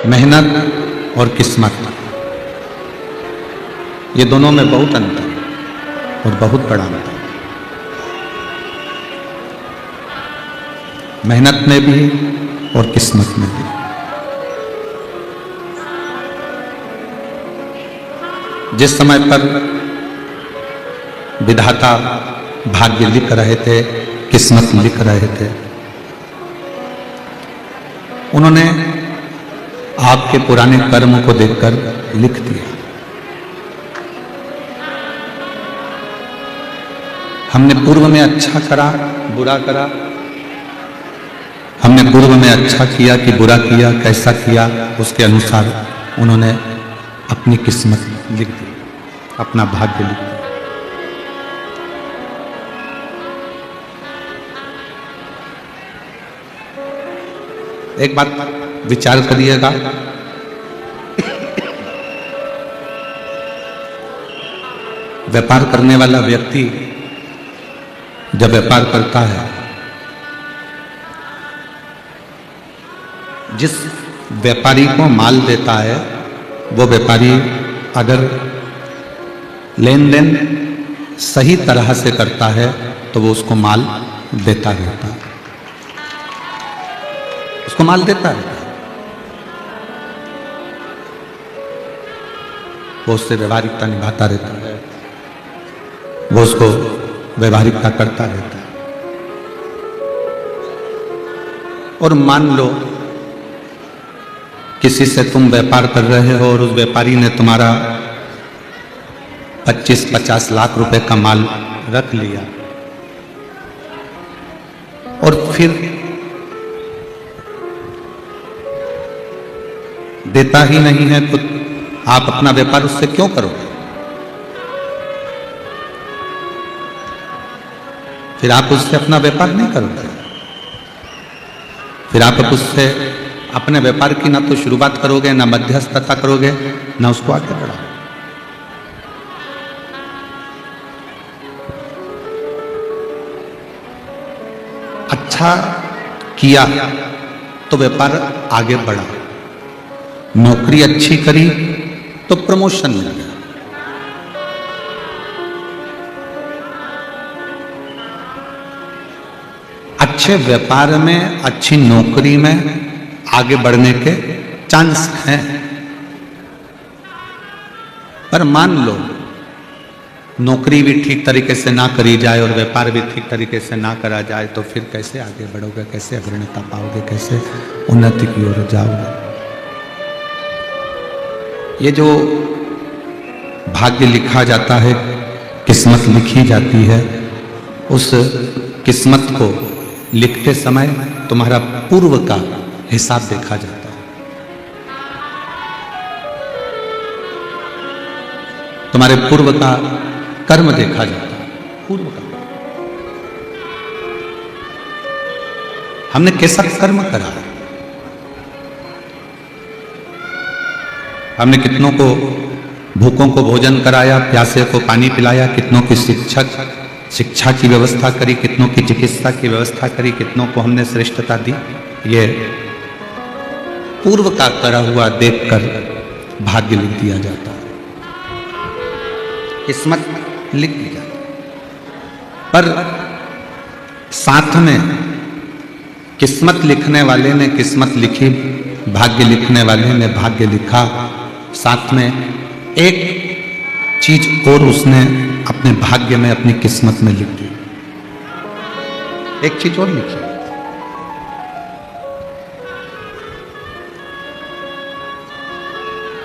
मेहनत और किस्मत, ये दोनों में बहुत अंतर है और बहुत बड़ा अंतर। मेहनत में भी और किस्मत में भी। जिस समय पर विधाता भाग्य लिख रहे थे, किस्मत लिख रहे थे, उन्होंने आपके पुराने कर्म को देखकर लिख दिया। हमने पूर्व में अच्छा करा, बुरा करा, हमने पूर्व में अच्छा किया कि बुरा किया, कैसा किया, उसके अनुसार उन्होंने अपनी किस्मत लिख दी, अपना भाग्य लिख दिया। एक बात विचार करिएगा, व्यापार करने वाला व्यक्ति जब व्यापार करता है, जिस व्यापारी को माल देता है वो व्यापारी अगर लेन देन सही तरह से करता है तो वो उसको माल देता रहता है, उसको माल देता रहता है, वो उससे व्यवहारिकता निभाता रहता है, वो उसको व्यवहारिकता करता रहता है। और मान लो किसी से तुम व्यापार कर रहे हो और उस व्यापारी ने तुम्हारा 25-50 लाख रुपए का माल रख लिया और फिर देता ही नहीं है, तो आप अपना व्यापार उससे क्यों करोगे? फिर आप उससे अपना व्यापार नहीं करोगे, फिर आप उससे अपने व्यापार की ना तो शुरुआत करोगे, ना मध्यस्थता करोगे, ना उसको आगे बढ़ाओगे। अच्छा किया तो व्यापार आगे बढ़ा, नौकरी अच्छी करी तो प्रमोशन मिल गया, अच्छे व्यापार में, अच्छी नौकरी में आगे बढ़ने के चांस हैं। पर मान लो नौकरी भी ठीक तरीके से ना करी जाए और व्यापार भी ठीक तरीके से ना करा जाए, तो फिर कैसे आगे बढ़ोगे, कैसे अग्रणीयता पाओगे, कैसे उन्नति की ओर जाओगे? ये जो भाग्य लिखा जाता है, किस्मत लिखी जाती है, उस किस्मत को लिखते समय तुम्हारा पूर्व का हिसाब देखा जाता है, तुम्हारे पूर्व का कर्म देखा जाता है, पूर्व का हमने कैसा कर्म करा, हमने कितनों को भूखों को भोजन कराया, प्यासे को पानी पिलाया, कितनों की शिक्षा की व्यवस्था करी, कितनों की चिकित्सा की व्यवस्था करी, कितनों को हमने श्रेष्ठता दी। ये पूर्व का करा हुआ देखकर भाग्य लिख दिया जाता है, किस्मत लिख दी जाती है। पर साथ में किस्मत लिखने वाले ने किस्मत लिखी, भाग्य लिखने वाले ने भाग्य लिखा, साथ में एक चीज और उसने अपने भाग्य में, अपनी किस्मत में लिख दी, एक चीज और लिखी।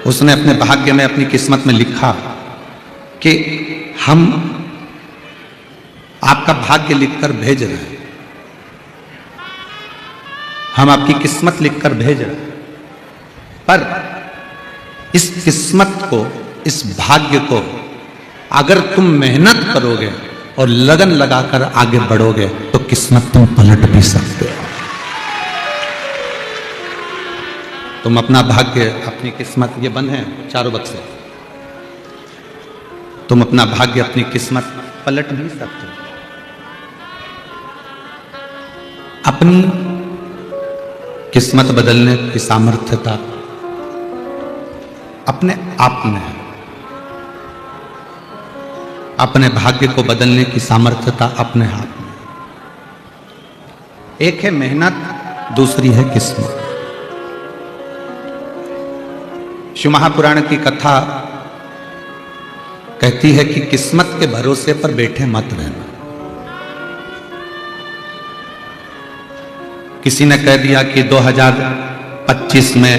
उसने अपने भाग्य में, अपनी किस्मत में लिखा कि हम आपका भाग्य लिखकर भेज रहे हैं, हम आपकी किस्मत लिखकर भेज रहे हैं, पर इस किस्मत को, इस भाग्य को अगर तुम मेहनत करोगे और लगन लगाकर आगे बढ़ोगे तो किस्मत तुम पलट भी सकते हो। तुम अपना भाग्य, अपनी किस्मत, ये बंद है चारों बक्से, तुम अपना भाग्य, अपनी किस्मत पलट भी सकते हो। अपनी किस्मत बदलने की सामर्थ्यता अपने आप में है। अपने भाग्य को बदलने की सामर्थ्यता अपने हाथ में। एक है मेहनत, दूसरी है किस्मत। शिव महापुराण की कथा कहती है कि किस्मत के भरोसे पर बैठे मत रहना। किसी ने कह दिया कि 2025 में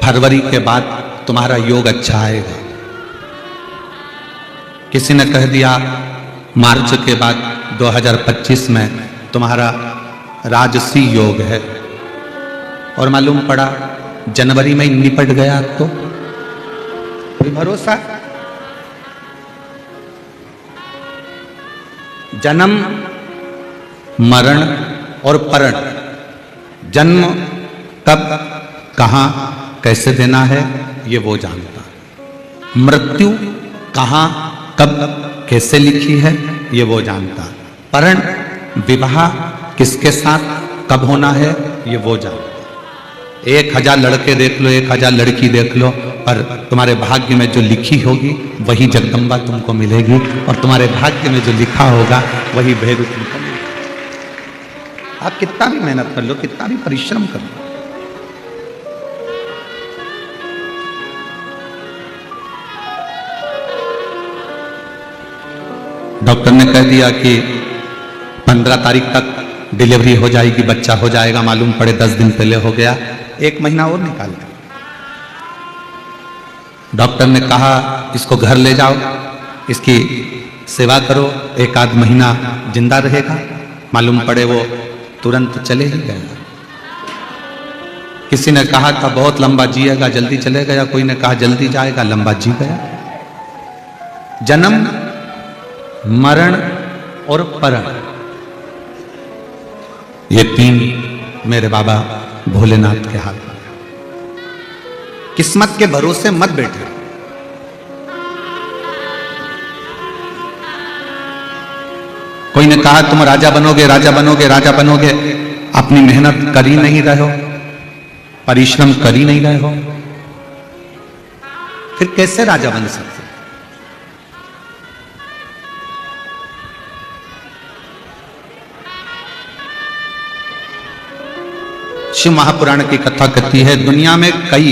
फरवरी के बाद तुम्हारा योग अच्छा आएगा। किसी ने कह दिया मार्च के बाद 2025 में तुम्हारा राजसी योग है, और मालूम पड़ा जनवरी में ही निपट गया। तो कोई भरोसा? जन्म, मरण और परण, जन्म कब, कहां, कैसे देना है ये वो जानता है। मृत्यु कहां, कब, कैसे लिखी है ये वो जानता है। परण, विवाह किसके साथ कब होना है ये वो जानता है। 1000 लड़के देख लो, 1000 लड़की देख लो, पर तुम्हारे भाग्य में जो लिखी होगी वही जगदम्बा तुमको मिलेगी, और तुम्हारे भाग्य में जो लिखा होगा वही भेद तुमको मिलेगा। आप कितना भी मेहनत कर लो, कितना भी परिश्रम कर लो, डॉक्टर ने कह दिया कि 15 तारीख तक डिलीवरी हो जाएगी, बच्चा हो जाएगा, मालूम पड़े 10 दिन पहले हो गया, 1 महीना और निकाल दिया। डॉक्टर ने कहा इसको घर ले जाओ, इसकी सेवा करो, 1 आध महीना जिंदा रहेगा, मालूम पड़े वो तुरंत चले ही गया। किसी ने कहा था बहुत लंबा जिएगा, जल्दी चले गया। कोई ने कहा जल्दी जाएगा, लंबा जी गया। जन्म, मरण और परण, ये 3 मेरे बाबा भोलेनाथ के हाथ में। किस्मत के भरोसे मत बैठे। कोई ने कहा तुम राजा बनोगे, राजा बनोगे, राजा बनोगे, अपनी मेहनत कर ही नहीं रहे हो, परिश्रम कर ही नहीं रहे हो, फिर कैसे राजा बन सकते? शिव महापुराण की कथा कहती है दुनिया में कई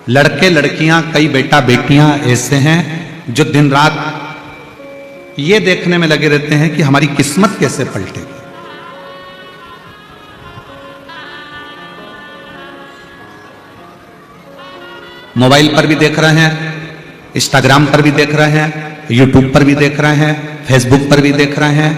लड़के लड़कियां, कई बेटा बेटियां ऐसे हैं जो दिन रात ये देखने में लगे रहते हैं कि हमारी किस्मत कैसे पलटेगी। मोबाइल पर भी देख रहे हैं, इंस्टाग्राम पर भी देख रहे हैं, यूट्यूब पर भी देख रहे हैं, फेसबुक पर भी देख रहे हैं।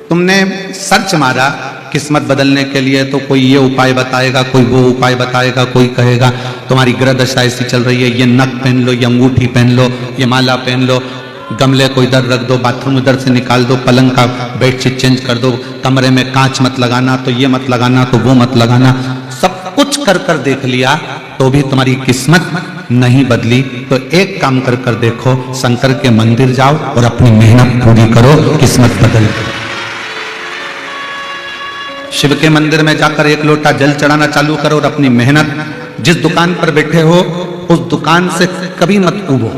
तुमने सर्च मारा किस्मत बदलने के लिए तो कोई ये उपाय बताएगा, कोई वो उपाय बताएगा, कोई कहेगा तुम्हारी ग्रह दशा ऐसी चल रही है, ये नक पहन लो, ये अंगूठी पहन लो, ये माला पहन लो, गमले को इधर रख दो, बाथरूम इधर से निकाल दो, पलंग का बेडशीट चेंज कर दो, कमरे में कांच मत लगाना, तो ये मत लगाना, तो वो मत लगाना। सब कुछ कर कर देख लिया तो भी तुम्हारी किस्मत नहीं बदली। तो एक काम कर कर देखो, शंकर के मंदिर जाओ और अपनी मेहनत पूरी करो, किस्मत बदल। शिव के मंदिर में जाकर 1 लोटा जल चढ़ाना चालू करो और अपनी मेहनत, जिस दुकान पर बैठे हो उस दुकान से कभी मत उबो।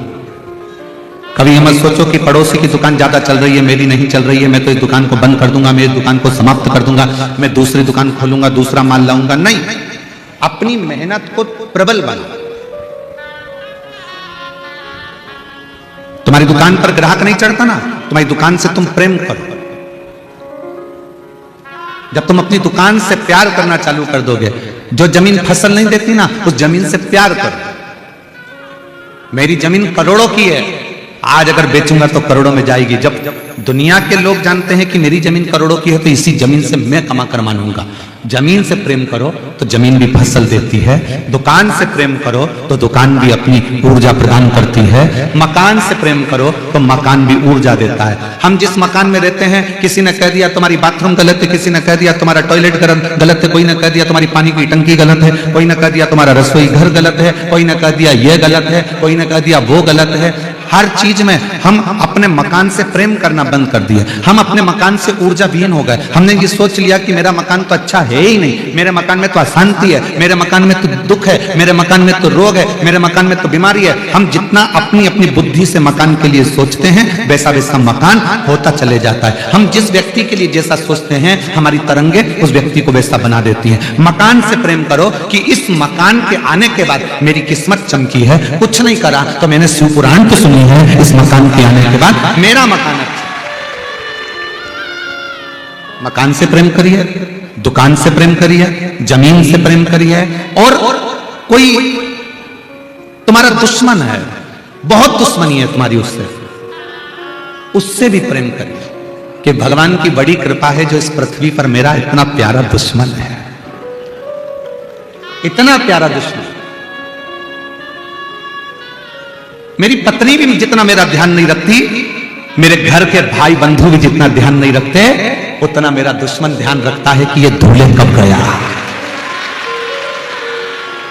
कभी ये मत सोचो कि पड़ोसी की दुकान ज्यादा चल रही है, मेरी नहीं चल रही है, मैं तो इस दुकान को बंद कर दूंगा, मैं इस दुकान को समाप्त कर दूंगा, मैं दूसरी दुकान खोलूंगा, दूसरा माल लाऊंगा। नहीं, अपनी मेहनत को प्रबल बनाओ। तुम्हारी दुकान पर ग्राहक नहीं चढ़ता ना, तुम्हारी दुकान से तुम प्रेम करो। जब तुम अपनी दुकान से प्यार करना चालू कर दोगे, जो जमीन फसल नहीं देती ना, उस जमीन से प्यार करो। मेरी जमीन करोड़ों की है, आज अगर बेचूंगा तो करोड़ों में जाएगी। जब दुनिया के लोग जानते हैं कि मेरी जमीन करोड़ों की है तो इसी जमीन से मैं कमा कर मानूंगा। जमीन से प्रेम करो तो जमीन भी फसल देती है, दुकान से प्रेम करो तो दुकान भी अपनी ऊर्जा प्रदान करती है, मकान से प्रेम करो तो मकान भी ऊर्जा देता है। हम जिस मकान में रहते हैं, किसी ने कह दिया तुम्हारी बाथरूम गलत है, किसी ने कह दिया तुम्हारा टॉयलेट गलत है, कोई ने कह दिया तुम्हारी पानी की टंकी गलत है, कोई ने कह दिया तुम्हारा रसोई घर गलत है, कोई ने कह दिया ये गलत है, कोई ने कह दिया वो गलत है। हर चीज में हम अपने मकान से प्रेम करना बंद कर दिया। हम अपने मकान से ऊर्जा विहीन हो गए। हमने ये सोच लिया कि मेरा मकान तो अच्छा है ही नहीं, मेरे मकान में तो अशांति है, मेरे मकान में तो दुख है, मेरे मकान में तो रोग है, मेरे मकान में तो बीमारी है। हम जितना अपनी अपनी बुद्धि से मकान के लिए सोचते हैं वैसा वैसा मकान होता चले जाता है। हम जिस व्यक्ति के लिए जैसा सोचते हैं हमारी तरंगे उस व्यक्ति को वैसा बना देती हैं। मकान से प्रेम करो कि इस मकान के आने के बाद मेरी किस्मत चमकी है, कुछ नहीं करा तो मैंने शिव पुराण तो सुनी है, इस मकान के आने के बाद मेरा मकान अच्छा। मकान से प्रेम करिए, दुकान से प्रेम करिए, जमीन से प्रेम करिए, और कोई तुम्हारा दुश्मन है, बहुत दुश्मनी है तुम्हारी, उससे भी प्रेम करिए कि भगवान की बड़ी कृपा है जो इस पृथ्वी पर मेरा इतना प्यारा दुश्मन है, इतना प्यारा दुश्मन। मेरी पत्नी भी जितना मेरा ध्यान नहीं रखती, मेरे घर के भाई बंधु भी जितना ध्यान नहीं रखते, उतना मेरा दुश्मन ध्यान रखता है कि ये धूले कब गया,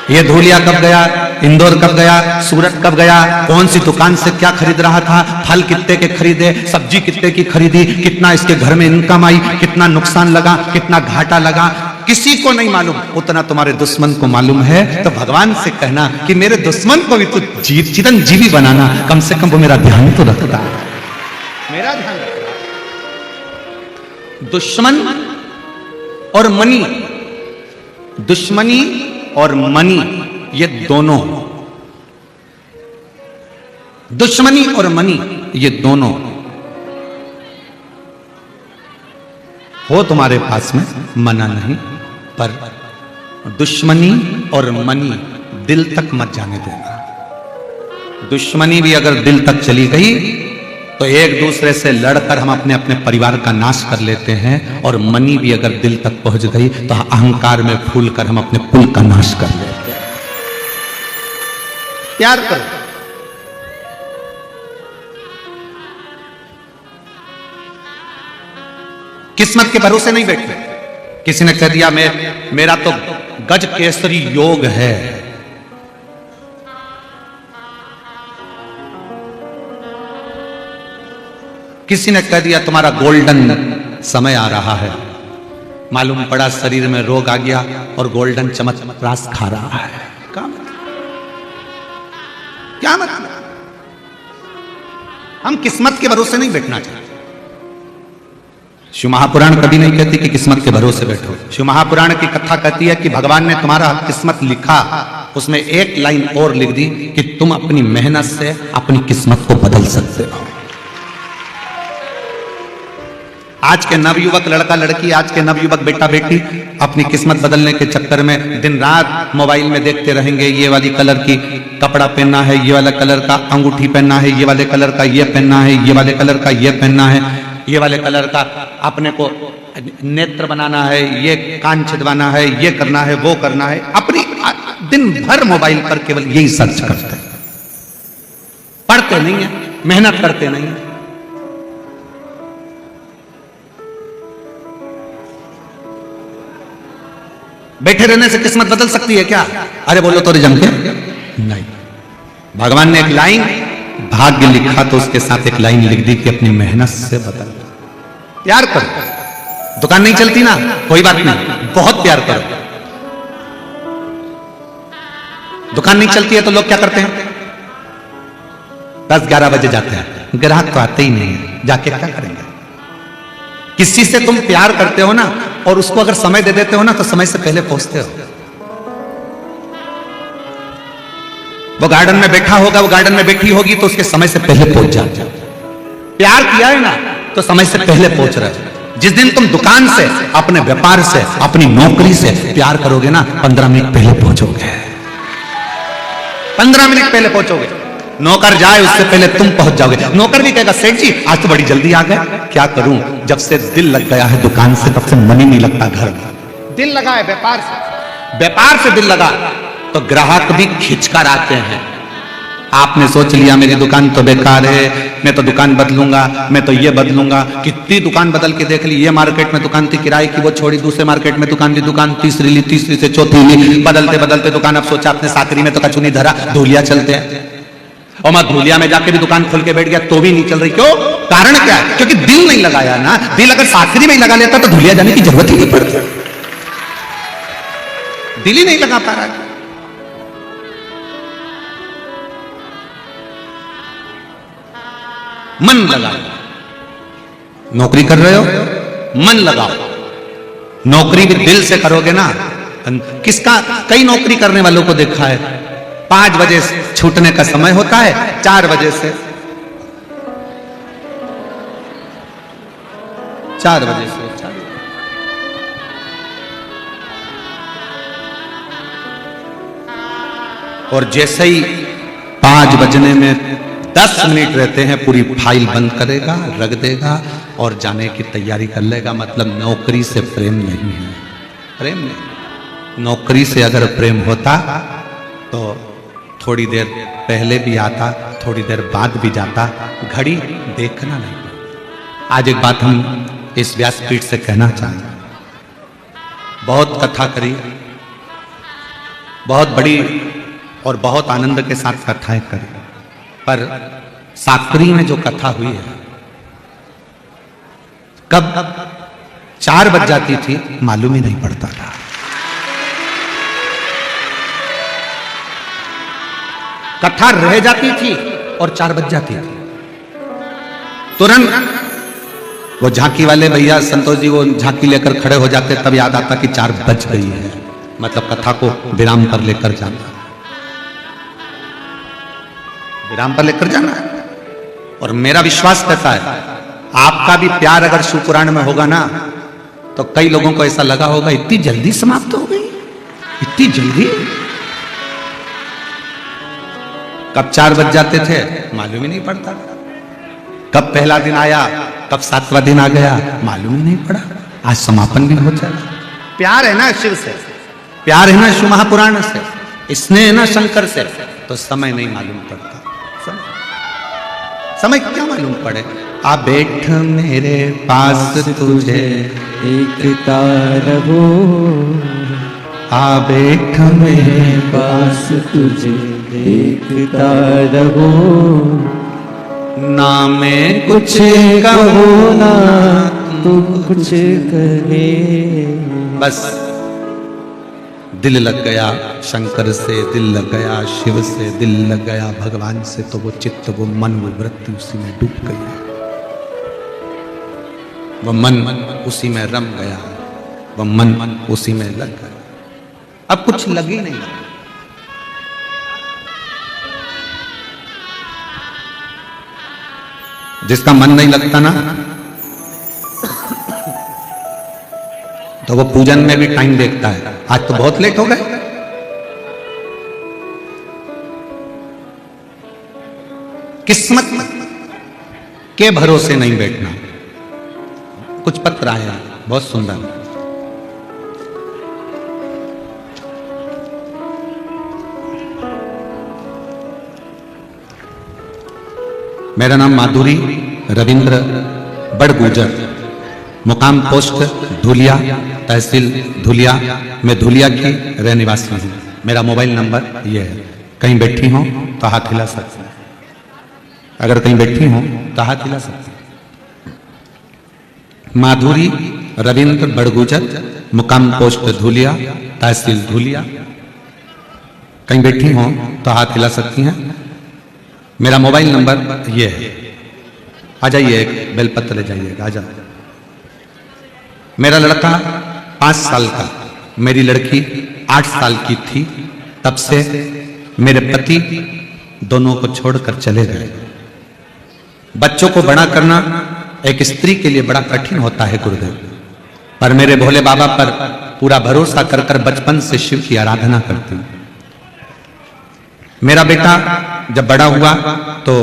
ये धूलिया कब गया, इंदौर कब गया, सूरत कब गया, कौन सी दुकान से क्या खरीद रहा था, फल कितने के खरीदे, सब्जी कितने की खरीदी, कितना इसके घर में इनकम आई, कितना नुकसान लगा, कितना घाटा लगा, किसी को नहीं मालूम, उतना तुम्हारे दुश्मन को मालूम है। तो भगवान से कहना कि मेरे दुश्मन को भी तो चिरंजीवी बनाना, कम से कम वो मेरा ध्यान तो रखता है, मेरा ध्यान रखता है। दुश्मन और मनी, दुश्मनी और मनी, ये दोनों, दुश्मनी और मनी ये दोनों हो तुम्हारे पास में, मना नहीं, पर दुश्मनी और मनी दिल तक मत जाने देना। दुश्मनी भी अगर दिल तक चली गई तो एक दूसरे से लड़कर हम अपने अपने परिवार का नाश कर लेते हैं, और मनी भी अगर दिल तक पहुंच गई तो अहंकार में फूल कर हम अपने कुल का नाश कर लेते हैं। प्यार करो, किस्मत के भरोसे नहीं बैठे। किसी ने कह दिया मेरा तो गज केसरी योग है, किसी ने कह दिया तुम्हारा गोल्डन समय आ रहा है, मालूम पड़ा शरीर में रोग आ गया और गोल्डन चमत्प्रास खा रहा है। क्या मतलब? हम किस्मत के भरोसे नहीं बैठना चाहते। शिव महापुराण कभी नहीं कहती कि किस्मत के भरोसे बैठो। शिव महापुराण की कथा कहती है कि भगवान ने तुम्हारा किस्मत लिखा, उसमें एक लाइन और लिख दी कि तुम अपनी मेहनत से अपनी किस्मत को बदल सकते हो। आज के नवयुवक लड़का लड़की, आज के नवयुवक बेटा बेटी अपनी किस्मत बदलने के चक्कर में दिन रात मोबाइल में देखते रहेंगे, ये वाली कलर की कपड़ा पहनना है, ये वाला कलर का अंगूठी पहनना है, ये वाले कलर का ये पहनना है, ये वाले कलर का ये पहनना है, ये वाले कलर का अपने को नेत्र बनाना है, ये कान छिदवाना है, ये करना है, वो करना है। अपनी दिन भर मोबाइल पर केवल यही सर्च करते हैं, पढ़ते नहीं है, मेहनत करते नहीं है। बैठे रहने से किस्मत बदल सकती है क्या? अरे बोलो तो जम के नहीं। भगवान ने एक लाइन भाग्य लिखा तो उसके साथ एक लाइन लिख दी कि अपनी मेहनत से बदल। प्यार करो, दुकान नहीं चलती ना, कोई बात नहीं, बहुत प्यार करो। दुकान नहीं चलती है तो लोग क्या करते हैं? 10-11 बजे जाते हैं, ग्राहक तो आते ही नहीं है, जाके क्या करेंगे? किसी से तुम प्यार करते हो ना, और उसको अगर समय दे देते हो ना, तो समय से पहले पहुंचते हो। वो गार्डन में बैठा होगा, वो गार्डन में बैठी होगी, तो उसके समय से पहले पहुंच जाते हो। प्यार किया है ना, तो समय से पहले पहुंच रहे हो। जिस दिन तुम दुकान से, अपने व्यापार से, अपनी नौकरी से प्यार करोगे ना, 15 मिनट पहले पहुंचोगे, 15 मिनट पहले पहुंचोगे। नौकर जाए उससे पहले तुम पहुंच जाओगे। नौकर भी कहेगा सेठ जी आज तो बड़ी जल्दी आ गए, क्या करूं, जब से दिल लग गया है दुकान से तब से मन ही नहीं लगता घर में। दिल लगा है व्यापार से, व्यापार से दिल लगा तो ग्राहक भी खिंचकर आते हैं। आपने सोच लिया मेरी दुकान तो बेकार है, मैं तो दुकान बदलूंगा, मैं तो ये बदलूंगा। कितनी दुकान बदल के देख ली, ये मार्केट में दुकान थी किराए की, वो छोड़ी, दूसरे मार्केट में दुकान ली, दुकान तीसरी ली, तीसरी से चौथी ली, बदलते बदलते दुकान अब सोचा अपने साकरी में तो कछु नहीं धरा, धूलिया चलते हैं। और मैं धूलिया में जाके भी दुकान खोल के बैठ गया तो भी नहीं चल रही। क्यों? कारण क्या है? क्योंकि दिल नहीं लगाया ना। दिल अगर साकरी में ही लगा लेता तो धूलिया जाने की जरूरत ही नहीं पड़ती। दिल ही नहीं लगा पा रहा। मन लगाओ। नौकरी कर रहे हो, मन लगाओ। नौकरी भी दिल से करोगे ना। किसका, कई नौकरी करने वालों को देखा है 5 बजे छूटने का समय होता है, 4 बजे से 4 बजे से और जैसे ही 5 बजने में 10 मिनट रहते हैं पूरी फाइल बंद करेगा, रख देगा और जाने की तैयारी कर लेगा। मतलब नौकरी से प्रेम नहीं है। प्रेम नहीं। नौकरी से अगर प्रेम होता तो थोड़ी देर पहले भी आता, थोड़ी देर बाद भी जाता, घड़ी देखना नहीं। आज एक बात हम इस व्यासपीठ से कहना चाहेंगे। बहुत कथा करी, बहुत बड़ी और बहुत आनंद के साथ कथाएं करी, पर साकरी में जो कथा हुई है, कब 4 बज जाती थी मालूम ही नहीं पड़ता था। कथा रह जाती थी और 4 बज जाती थी। तुरंत वो झांकी वाले भैया संतोष जी वो झांकी लेकर खड़े हो जाते, तब याद आता कि 4 बज गई है, मतलब कथा को विराम पर लेकर जाना, विराम पर लेकर जाना है। और मेरा विश्वास कहता है आपका भी प्यार अगर शिवपुराण में होगा ना तो कई लोगों को ऐसा लगा होगा इतनी जल्दी समाप्त हो गई, इतनी जल्दी। कब 4 बज जाते थे मालूम ही नहीं पड़ता। कब पहला दिन आया, कब 7वां दिन आ गया मालूम ही नहीं पड़ा। आज समापन भी हो जाए। प्यार है ना शिव से, प्यार है ना शिव महापुराण से, स्नेह है ना शंकर से, तो समय नहीं मालूम पड़ता। समय क्या मालूम पड़े। आ बैठ मेरे पास तुझे देखता रहो, आ बैठ मेरे पास तुझे देखता रहो, ना मैं कुछ कहो ना तुम कुछ कहे। बस दिल लग गया शंकर से, दिल लग गया शिव से, दिल लग गया भगवान से, तो वो चित्त, वो मन, वो वृत्ति उसी में डूब गई है। वो मन उसी में रम गया, वो मन उसी में लग गया। अब कुछ लग ही नहीं लगा। जिसका मन नहीं लगता ना तो वो पूजन में भी टाइम देखता है। आज तो बहुत लेट हो गए। किस्मत के भरोसे नहीं बैठना। कुछ पत्र आया बहुत सुंदर। मेरा नाम माधुरी रविंद्र बड़गुजर, मुकाम पोस्ट धुलिया, तहसील धुलिया। मैं धुलिया की रहने निवासी हूँ। मेरा मोबाइल नंबर ये है। कहीं बैठी हो तो हाथ हिला सकते हैं। अगर कहीं बैठी हो तो हाथ हिला सकते हैं। माधुरी रविंद्र बड़गुजर, मुकाम पोस्ट धुलिया, तहसील धुलिया। कहीं बैठी हो तो हाथ हिला सकती हैं। मेरा मोबाइल नंबर ये है। आ जाइए, एक बेलपत्र ले जाइएगा। आ जाइए। मेरा लड़का 5 साल का, मेरी लड़की 8 साल की थी, तब से मेरे पति दोनों को छोड़कर चले गए। बच्चों को बड़ा करना एक स्त्री के लिए बड़ा कठिन होता है गुरुदेव, पर मेरे भोले बाबा पर पूरा भरोसा कर कर बचपन से शिव की आराधना करती हूँ। मेरा बेटा जब बड़ा हुआ तो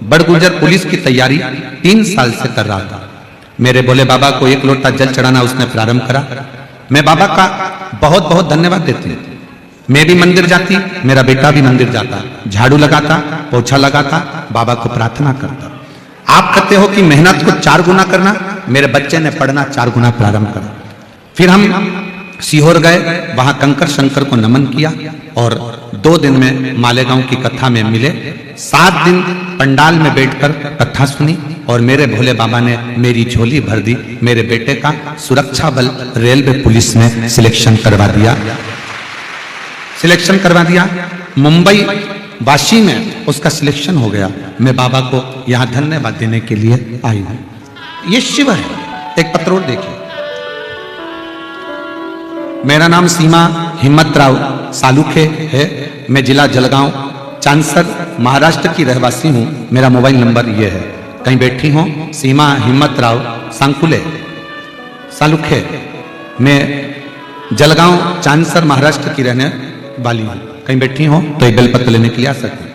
बड़गुजर पुलिस की तैयारी 3 साल से कर रहा था। मेरे भोले बाबा को 1 लोटा जल चढ़ाना उसने प्रारंभ करा। मैं बाबा का बहुत बहुत धन्यवाद देती हूँ। मैं भी मंदिर जाती, मेरा बेटा भी मंदिर जाता, झाड़ू लगाता, पोछा लगाता, बाबा को प्रार्थना करता। आप कहते हो कि मेहनत को 4 गुना करना, मेरे बच्चे ने पढ़ना 4 गुना प्रारंभ करा। फिर हम सीहोर गए, वहां कंकर शंकर को नमन किया और 2 दिन में मालेगांव की कथा में मिले। 7 दिन पंडाल में बैठकर कथा सुनी और मेरे भोले बाबा ने मेरी झोली भर दी। मेरे बेटे का सुरक्षा बल रेलवे पुलिस ने सिलेक्शन करवा दिया। मुंबई वाशी में उसका सिलेक्शन हो गया। मैं बाबा को यहां धन्यवाद देने के लिए आई हूं। ये शिव है। एक पत्र और देखिए। मेरा नाम सीमा हिम्मत राव सालुखे है। मैं जिला जलगांव चांसर महाराष्ट्र की रहवासी हूं। मेरा मोबाइल नंबर ये है। कहीं बैठी हो सीमा हिम्मत राव सांकुले सालुखे। मैं जलगांव चांसर महाराष्ट्र की रहने वाली हूं। कहीं बैठी हो तो एक बेलपत्र लेने के लिए आ सकती हूं।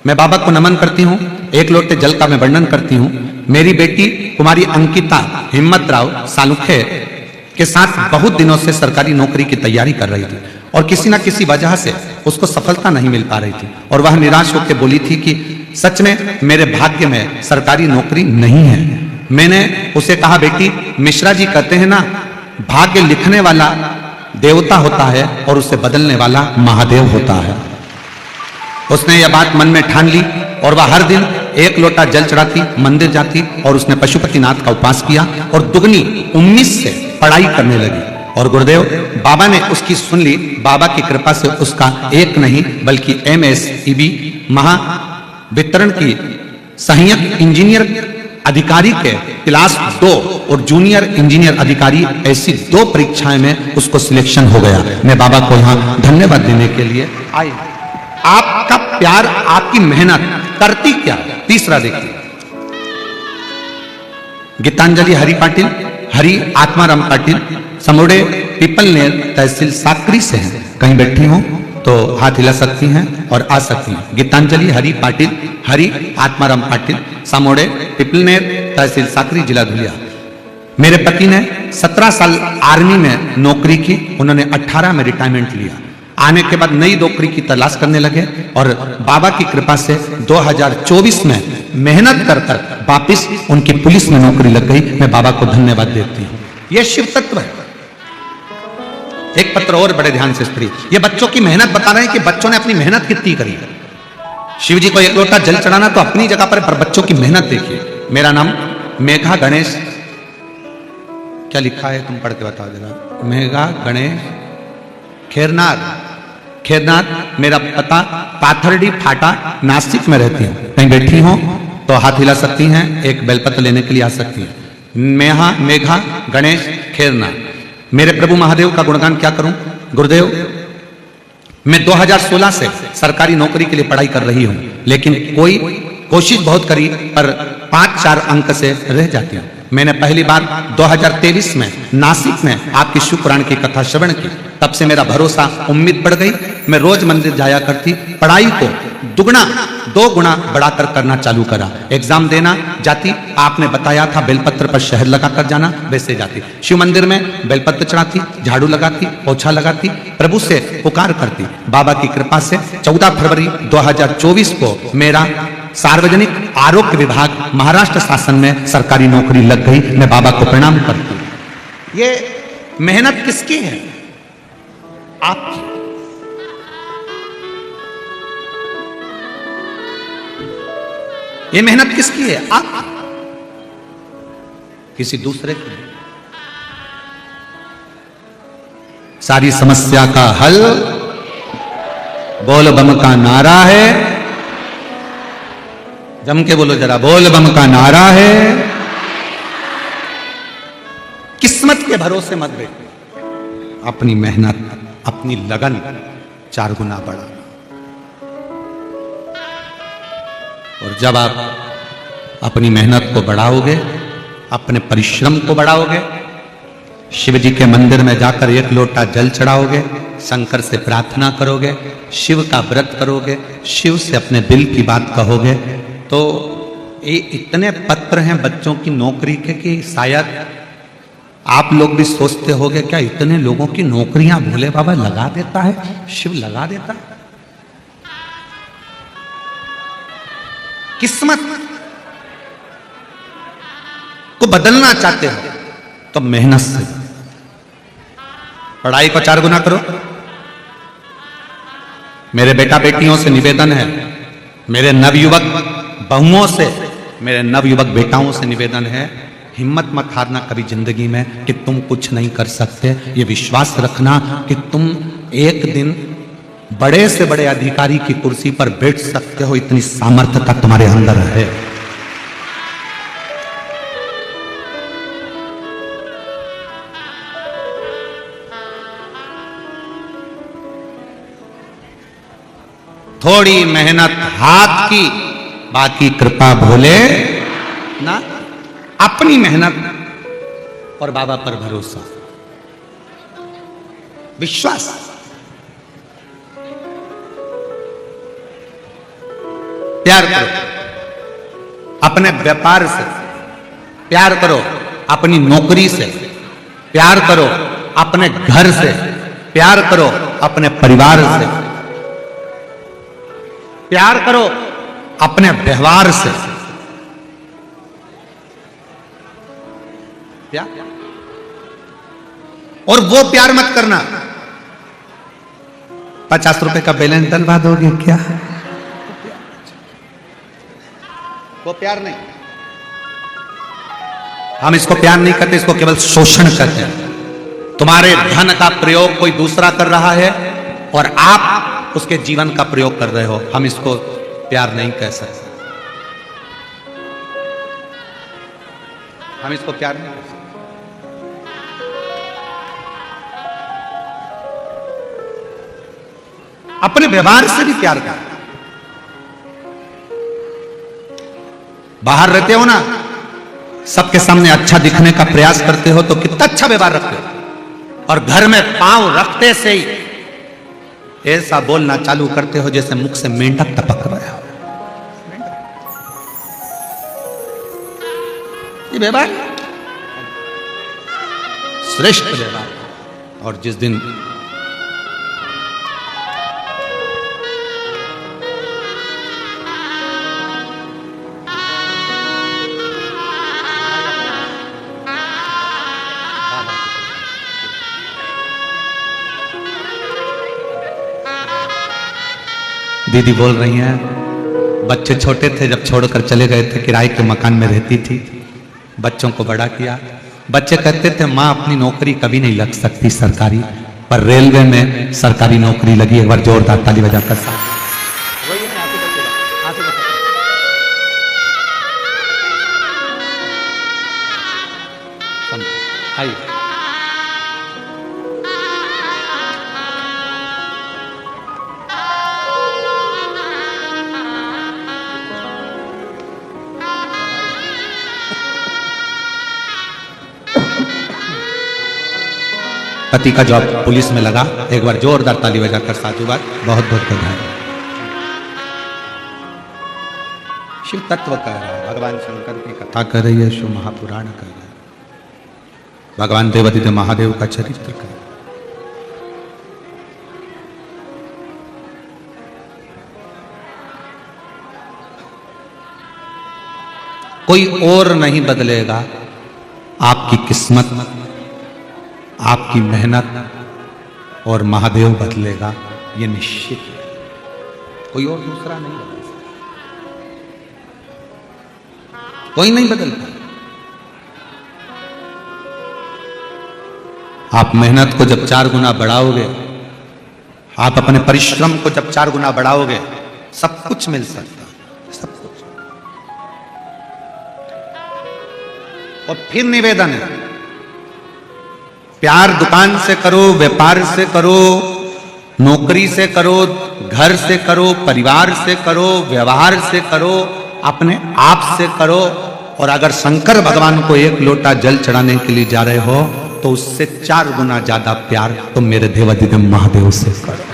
मैं बाबा को नमन करती हूं। एक लोटे जल का मैं वर्णन करती हूं। मेरी बेटी कुमारी अंकिता हिम्मत राव सालुखे के साथ बहुत दिनों से सरकारी नौकरी की तैयारी कर रही थी और किसी ना किसी वजह से उसको सफलता नहीं मिल पा रही थी और वह निराश होकर बोली थी कि सच में मेरे भाग्य में सरकारी नौकरी नहीं है। मैंने उसे कहा, बेटी मिश्रा जी कहते हैं ना, भाग्य लिखने वाला देवता होता है और उसे बदलने वाला महादेव होता है। उसने यह बात मन में ठान ली और वह हर दिन एक लोटा जल चढ़ाती, मंदिर जाती और उसने पशुपतिनाथ का उपास किया और दुगनी उम्मीद से पढ़ाई करने लगी। और गुरुदेव बाबा ने उसकी सुन ली। बाबा की कृपा से उसका एक नहीं बल्कि MSEB महावितरण की सहायक इंजीनियर अधिकारी के क्लास 2 और जूनियर इंजीनियर अधिकारी ऐसी 2 परीक्षाएं में उसको सिलेक्शन हो गया। मैं बाबा को यहाँ धन्यवाद देने के लिए आई। आपका प्यार, आपकी मेहनत करती क्या? तीसरा देखिए। गीतांजलि हरि पाटिल, हरि आत्माराम पाटिल, समोड़े पीपलनेर तहसील साकरी से हैं। कहीं बैठी हो तो हाथ हिला सकती हैं और आ सकती हैं। गीतांजलि हरि पाटिल, हरि आत्माराम पाटिल, समोड़े पीपलनेर तहसील साकरी, जिला धुलिया। मेरे पति ने 17 साल आर्मी में नौकरी की। उन्होंने 18 में रिटायरमेंट लिया। आने के बाद नई नौकरी की तलाश करने लगे और बाबा की कृपा से 2024 में मेहनत कर वापिस उनकी पुलिस में नौकरी लग गई। मैं बाबा को धन्यवाद देती हूं। यह शिव तत्व है। एक पत्र और बड़े ध्यान से पढ़िए। ये बच्चों की मेहनत बता रहे हैं कि बच्चों ने अपनी मेहनत कितनी करी है। शिव जी को एक लोटा जल चढ़ाना तो अपनी जगह पर बच्चों की मेहनत देखिए। मेरा नाम मेघा गणेश, क्या लिखा है तुम पढ़ के बताओ जरा। मेघा गणेश खेरनाथ। मेरा पता पाथरडी फाटा नासिक में रहती हूँ। कहीं बैठी हो तो हाथ हिला सकती हैं। एक बेलपत्र लेने के लिए आ सकती हैं। मेघा गणेश खेरनाथ। मेरे प्रभु महादेव का गुणगान क्या करूं। गुरुदेव मैं 2016 से सरकारी नौकरी के लिए पढ़ाई कर रही हूं, लेकिन कोई कोशिश बहुत करी पर 5-4 अंक से रह जाती हूं। मैंने पहली बार 2023 में नासिक में आपकी शिव पुराण की कथा श्रवण की। तब से मेरा भरोसा, उम्मीद बढ़ गई। मैं रोज मंदिर जाया करती। पढ़ाई को 2 गुना बढ़ाकर करना चालू करा। एग्जाम देना जाती। आपने बताया था बेलपत्र पर शहद लगाकर जाना, वैसे जाती। शिव मंदिर में बेलपत्र चढ़ाती, झाड़ू लगाती, पोछा लगाती, प्रभु से पुकार करती। बाबा की कृपा से 14 फरवरी 2024 को मेरा सार्वजनिक आरोग्य विभाग महाराष्ट्र शासन में सरकारी नौकरी लग गई। मैं बाबा को प्रणाम करती हूं। ये मेहनत किसकी है? आपकी। ये मेहनत किसकी है? आप। किसी दूसरे की। सारी समस्या का हल बोल बम का नारा है। जम के बोलो जरा, बोल बम का नारा है। किस्मत के भरोसे मत बैठो। अपनी मेहनत, अपनी लगन 4 गुना बढ़ा। और जब आप अपनी मेहनत को बढ़ाओगे, अपने परिश्रम को बढ़ाओगे, शिव जी के मंदिर में जाकर 1 लोटा जल चढ़ाओगे, शंकर से प्रार्थना करोगे, शिव का व्रत करोगे, शिव से अपने दिल की बात कहोगे, तो ये इतने पत्र हैं बच्चों की नौकरी के कि शायद आप लोग भी सोचते होंगे क्या इतने लोगों की नौकरियां भोले बाबा लगा देता है, शिव लगा देता है। किस्मत को बदलना चाहते हो तो मेहनत से, पढ़ाई को 4 गुना करो। मेरे बेटा बेटियों से निवेदन है, मेरे नवयुवक बहुओं से, मेरे नवयुवक बेटाओं से निवेदन है, हिम्मत मत हारना कभी जिंदगी में कि तुम कुछ नहीं कर सकते। ये विश्वास रखना कि तुम एक दिन बड़े से बड़े अधिकारी की कुर्सी पर बैठ सकते हो, इतनी सामर्थ्यता तुम्हारे अंदर है। थोड़ी मेहनत हाथ की, बाकी कृपा भोले ना। अपनी मेहनत और बाबा पर भरोसा, विश्वास। प्यार करो अपने व्यापार से, प्यार करो अपनी नौकरी से, प्यार करो अपने घर से, प्यार करो अपने परिवार से, प्यार करो अपने व्यवहार से। प्यार, और वो प्यार मत करना 50 रुपए का बैलेंस डलवा दोगे क्या, वो प्यार नहीं। हम इसको प्यार नहीं करते, इसको केवल शोषण करते हैं। तुम्हारे धन का प्रयोग कोई दूसरा कर रहा है और आप उसके जीवन का प्रयोग कर रहे हो, हम इसको प्यार नहीं कह सकते। हम इसको प्यार नहीं कह सकते। अपने व्यवहार से भी प्यार कर। बाहर रहते हो ना, सबके सामने अच्छा दिखने का प्रयास करते हो तो कितना अच्छा व्यवहार रखते हो, और घर में पांव रखते से ही ऐसा बोलना चालू करते हो जैसे मुख से मेंढक टपक रहा हो। ये व्यवहार श्रेष्ठ व्यवहार। और जिस दिन दीदी बोल रही हैं, बच्चे छोटे थे जब छोड़कर चले गए थे, किराए के मकान में रहती थी, बच्चों को बड़ा किया। बच्चे कहते थे माँ अपनी नौकरी कभी नहीं लग सकती सरकारी, पर रेलवे में सरकारी नौकरी लगी। एक बार जोरदार ताली बजाकर साथ। पति का जॉब पुलिस में लगा, एक बार जोरदार ताली बजाकर साधुवाद। बहुत बहुत बधाई। शिव तत्व कह रहा है, भगवान शंकर की कथा कर रही है, शिव महापुराण कर रहा है, भगवान देवादिदेव महादेव का चरित्र कर। कोई और नहीं बदलेगा आपकी किस्मत, आपकी मेहनत, और महादेव बदलेगा, ये निश्चित है। कोई और दूसरा नहीं बदल सकता, कोई नहीं बदलता। आप मेहनत को जब 4 गुना बढ़ाओगे, आप अपने परिश्रम को जब 4 गुना बढ़ाओगे, सब कुछ मिल सकता है, सब कुछ। और फिर निवेदन है, प्यार दुकान से करो, व्यापार से करो, नौकरी से करो, घर से करो, परिवार से करो, व्यवहार से करो, अपने आप से करो। और अगर शंकर भगवान को 1 लोटा जल चढ़ाने के लिए जा रहे हो तो उससे 4 गुना ज्यादा प्यार तुम मेरे देवादिदेव महादेव से करो।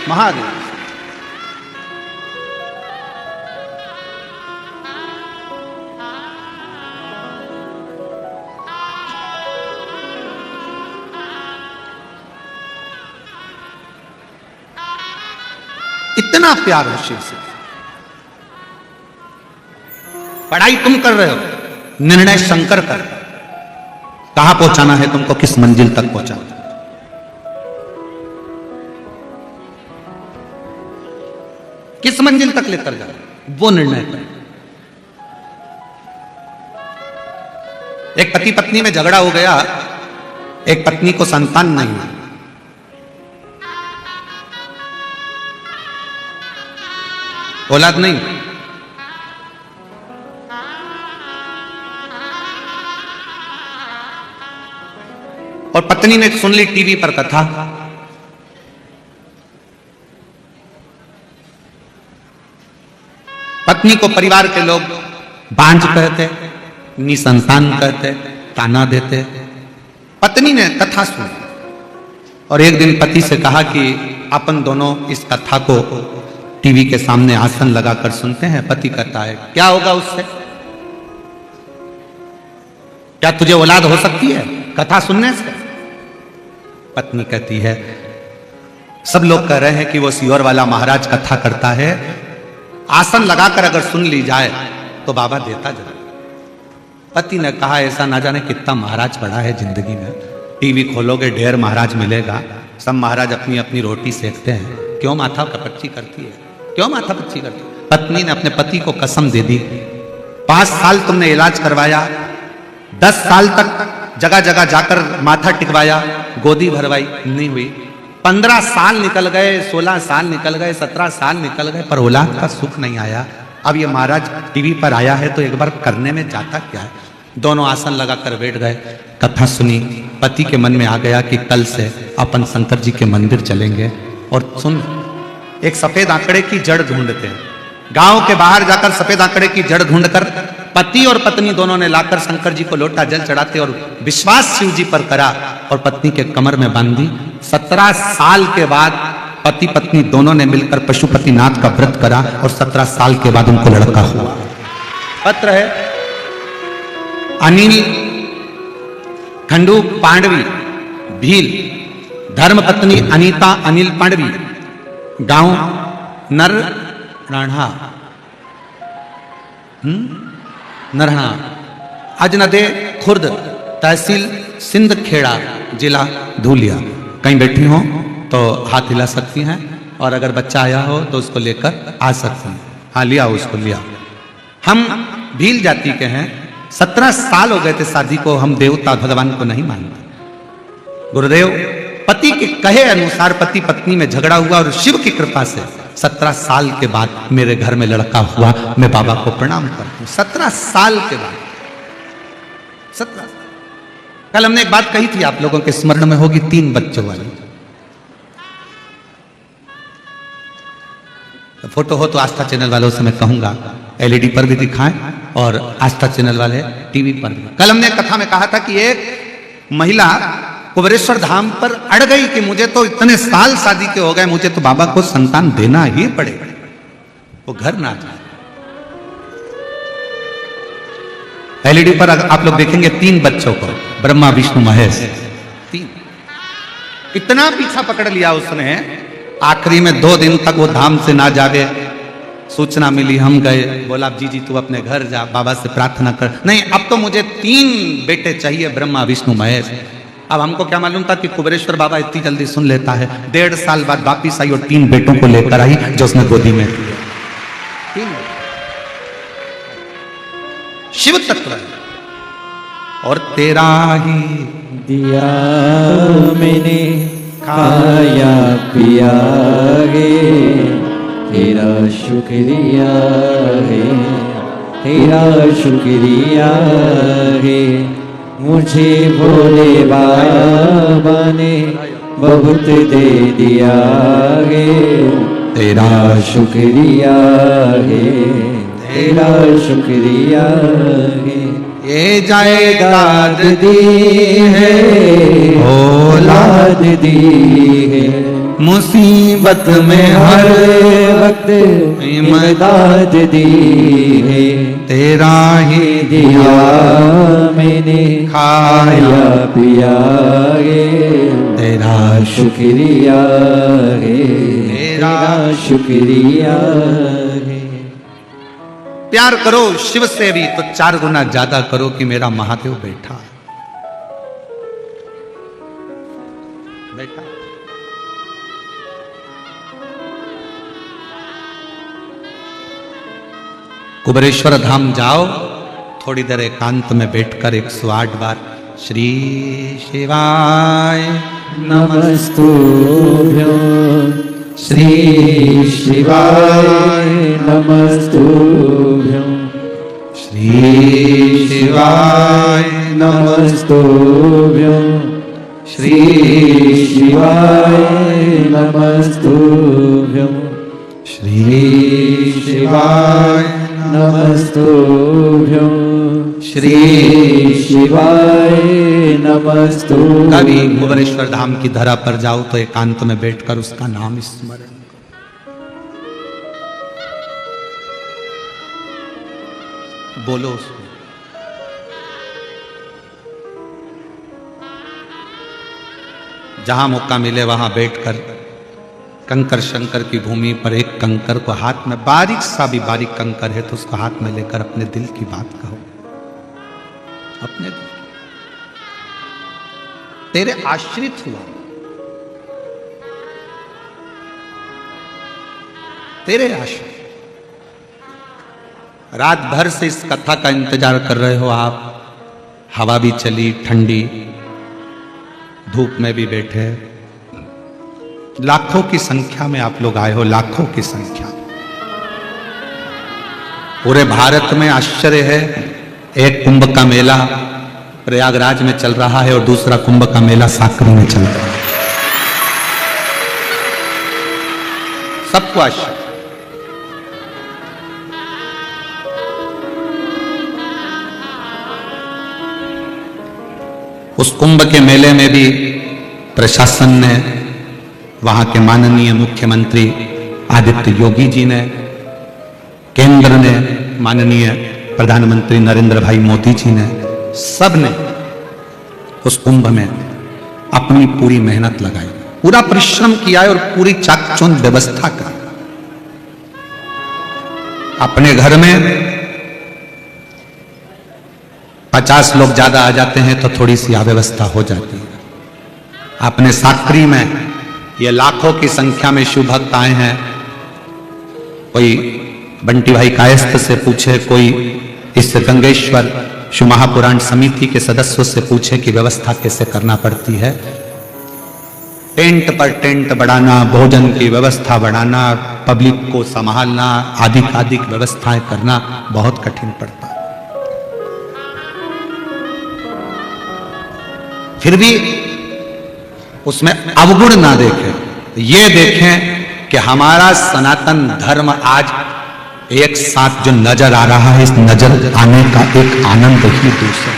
महादेव इतना प्यार है शिव से। पढ़ाई तुम कर रहे हो, निर्णय शंकर कर, कहां पहुंचाना है तुमको, किस मंजिल तक पहुंचाना। किस मंजिल तक लेकर जा रहे वो निर्णय करें। एक पति पत्नी में झगड़ा हो गया, एक पत्नी को संतान नहीं है, औलाद नहीं, और पत्नी ने सुन ली टीवी पर कथा, पत्नी को परिवार के लोग बांझ कहते, निसंतान कहते, ताना देते। पत्नी ने कथा सुनी और एक दिन पति से कहा कि अपन दोनों इस कथा को टीवी के सामने आसन लगाकर सुनते हैं। पति कहता है क्या होगा उससे, क्या तुझे औलाद हो सकती है कथा सुनने से? पत्नी कहती है सब लोग कह रहे हैं कि वो सियोर वाला महाराज कथा करता है, आसन लगाकर अगर सुन ली जाए तो बाबा देता जरूर। पति ने कहा ऐसा ना जाने कितना महाराज पड़ा है जिंदगी में, टीवी खोलोगे ढेर महाराज मिलेगा, सब महाराज अपनी अपनी रोटी सेकते हैं, क्यों माथा कपच्ची करती है, क्यों माथा पच्ची करती है? पत्नी ने अपने पति को कसम दे दी, 5 साल तुमने इलाज करवाया, 10 साल तक जगह जगह जाकर माथा टिकवाया, गोदी भरवाई, नहीं हुई, 15 साल निकल गए, 16 साल निकल गए, 17 साल निकल गए, पर औलाद का सुख नहीं आया। अब ये महाराज टीवी पर आया है तो एक बार करने में जाता क्या है? दोनों आसन लगाकर बैठ गए, कथा सुनी। पति के मन में आ गया कि कल से अपन शंकर जी के मंदिर चलेंगे। और सुन, एक सफेद आंकड़े की जड़ ढूंढते हैं, गांव के बाहर जाकर सफेद आंकड़े की जड़ ढूंढकर पति और पत्नी दोनों ने लाकर शंकर जी को लोटा जल चढ़ाते और विश्वास शिव जी पर करा और पत्नी के कमर में बांधी। 17 साल के बाद पति पत्नी दोनों ने मिलकर पशुपतिनाथ का व्रत करा और 17 साल के बाद उनको लड़का हुआ। पत्र है अनिल खंडू पांडवी, भील, धर्मपत्नी अनीता अनिल पांडवी, गांव नरहणा, नरहणा, अजनदे खुर्द, तहसील सिंध खेड़ा, जिला धूलिया। कहीं बैठी हो तो हाथ हिला सकती हैं, और अगर बच्चा आया हो तो उसको लेकर आ सकती हैं। हाँ लिया उसको, लिया। हम भील जाति के हैं, 17 साल हो गए थे शादी को, हम देवता भगवान को नहीं मानते। गुरुदेव पति के कहे अनुसार पति पत्नी में झगड़ा हुआ और शिव की कृपा से 17 साल के बाद मेरे घर में लड़का हुआ। मैं बाबा को प्रणाम करता हूं। 17 साल के बाद, 17। कल हमने एक बात कही थी, आप लोगों के स्मरण में होगी, 3 बच्चों वाली। फोटो हो तो आस्था चैनल वालों से मैं कहूंगा एलईडी पर भी दिखाएं और आस्था चैनल वाले टीवी पर भी। कल हमने कथा में कहा था कि एक महिला कुबेरेश्वर धाम पर अड़ गई कि मुझे तो इतने साल शादी के हो गए, मुझे तो बाबा को संतान देना ही पड़ेगा, वो घर ना जाए। एलईडी पर आप लोग देखेंगे 3 बच्चों को, ब्रह्मा विष्णु महेश, 3। इतना पीछा पकड़ लिया उसने, आखिरी में 2 दिन तक वो धाम से ना जावे। सूचना मिली, हम गए, बोला जी तू अपने घर जा, बाबा से प्रार्थना कर। नहीं, अब तो मुझे 3 बेटे चाहिए, ब्रह्मा विष्णु महेश। अब हमको क्या मालूम था कि कुबेरेश्वर बाबा इतनी जल्दी सुन लेता है। 1.5 साल बाद वापिस आई और 3 बेटों को लेकर आई जो उसने गोदी में दिए। 3 शिव तत्व है। और तेरा ही दिया मैंने खाया पिया है, तेरा शुक्रिया है, तेरा शुक्रिया है। मुझे भोले बाबा ने बहुत दे दिया है, तेरा शुक्रिया है, तेरा शुक्रिया है। ये जायदाद दी है, औलाद दी है, मुसीबत में हर वक्त इमदाद दी है। तेरा ही दिया मैंने खाया पिया है, तेरा शुक्रिया है, तेरा शुक्रिया है। प्यार करो शिव से भी तो 4 गुना ज्यादा करो कि मेरा महादेव बैठा बैठा। कुबेरेश्वर धाम जाओ, थोड़ी देर एकांत में बैठकर 108 बार श्री शिवाय नमस्तुभ्यं, श्री शिवाय नमस्तुभ्यं, श्री शिवाय नमस्तुभ्यं, श्री शिवाय नमस्तुभ्यं, श्री शिवाय नमस्तुभ्यं, श्री शिवाय नमस्तुभ्यं। कभी कुबेरेश्वर धाम की धरा पर जाओ तो एकांत में बैठकर उसका नाम स्मरण, बोलो उसको। जहां मौका मिले वहां बैठकर कंकर शंकर की भूमि पर एक कंकर को हाथ में, बारीक सा भी बारीक कंकर है तो उसको हाथ में लेकर अपने दिल की बात कहो। अपने दिल, तेरे आश्रित हुआ, तेरे आश्रित, रात भर से इस कथा का इंतजार कर रहे हो आप। हवा भी चली ठंडी, धूप में भी बैठे, लाखों की संख्या में आप लोग आए हो, लाखों की संख्या। पूरे भारत में आश्चर्य है, एक कुंभ का मेला प्रयागराज में चल रहा है और दूसरा कुंभ का मेला साकरी में चल रहा है। सबको आश्चर्य। उस कुंभ के मेले में भी प्रशासन ने, वहां के माननीय मुख्यमंत्री आदित्य योगी जी ने, केंद्र ने माननीय प्रधानमंत्री नरेंद्र भाई मोदी जी ने, सब ने उस कुंभ में अपनी पूरी मेहनत लगाई, पूरा परिश्रम किया और पूरी चाकचौंध व्यवस्था की। अपने घर में 50 लोग ज्यादा आ जाते हैं तो थोड़ी सी अव्यवस्था हो जाती है। अपने साकरी में ये लाखों की संख्या में शिव भक्त आए हैं। कोई बंटी भाई कायस्थ से पूछे, कोई इस गंगेश्वर शिव महापुराण समिति के सदस्यों से पूछे कि व्यवस्था कैसे करना पड़ती है। टेंट पर टेंट बढ़ाना, भोजन की व्यवस्था बढ़ाना, पब्लिक को संभालना, आदि व्यवस्थाएं करना बहुत कठिन पड़ता है। फिर भी उसमें अवगुण ना देखें, ये देखें कि हमारा सनातन धर्म आज एक साथ जो नजर आ रहा है, इस नजर आने का एक आनंद ही दूसरा।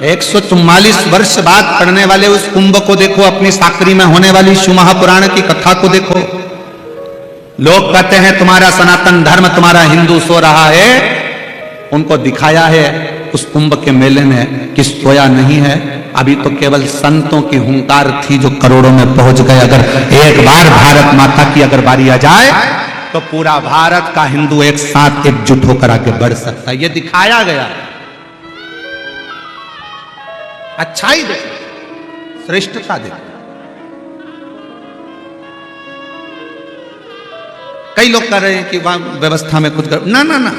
144 वर्ष बाद पढ़ने वाले उस कुंभ को देखो, अपनी साकरी में होने वाली शिव महापुराण की कथा को देखो। लोग कहते हैं तुम्हारा सनातन धर्म, तुम्हारा हिंदू सो रहा है। उनको दिखाया है उस कुंभ के मेले में कि सोया नहीं है। अभी तो केवल संतों की हुंकार थी जो करोड़ों में पहुंच गए। अगर एक बार भारत माता की अगर बारी आ जाए तो पूरा भारत का हिंदू एक साथ एकजुट होकर आगे बढ़ सकता है। यह दिखाया गया। अच्छाई देखो, श्रेष्ठता देखो। कई लोग कह रहे हैं कि वहां व्यवस्था में कुछ ना ना ना,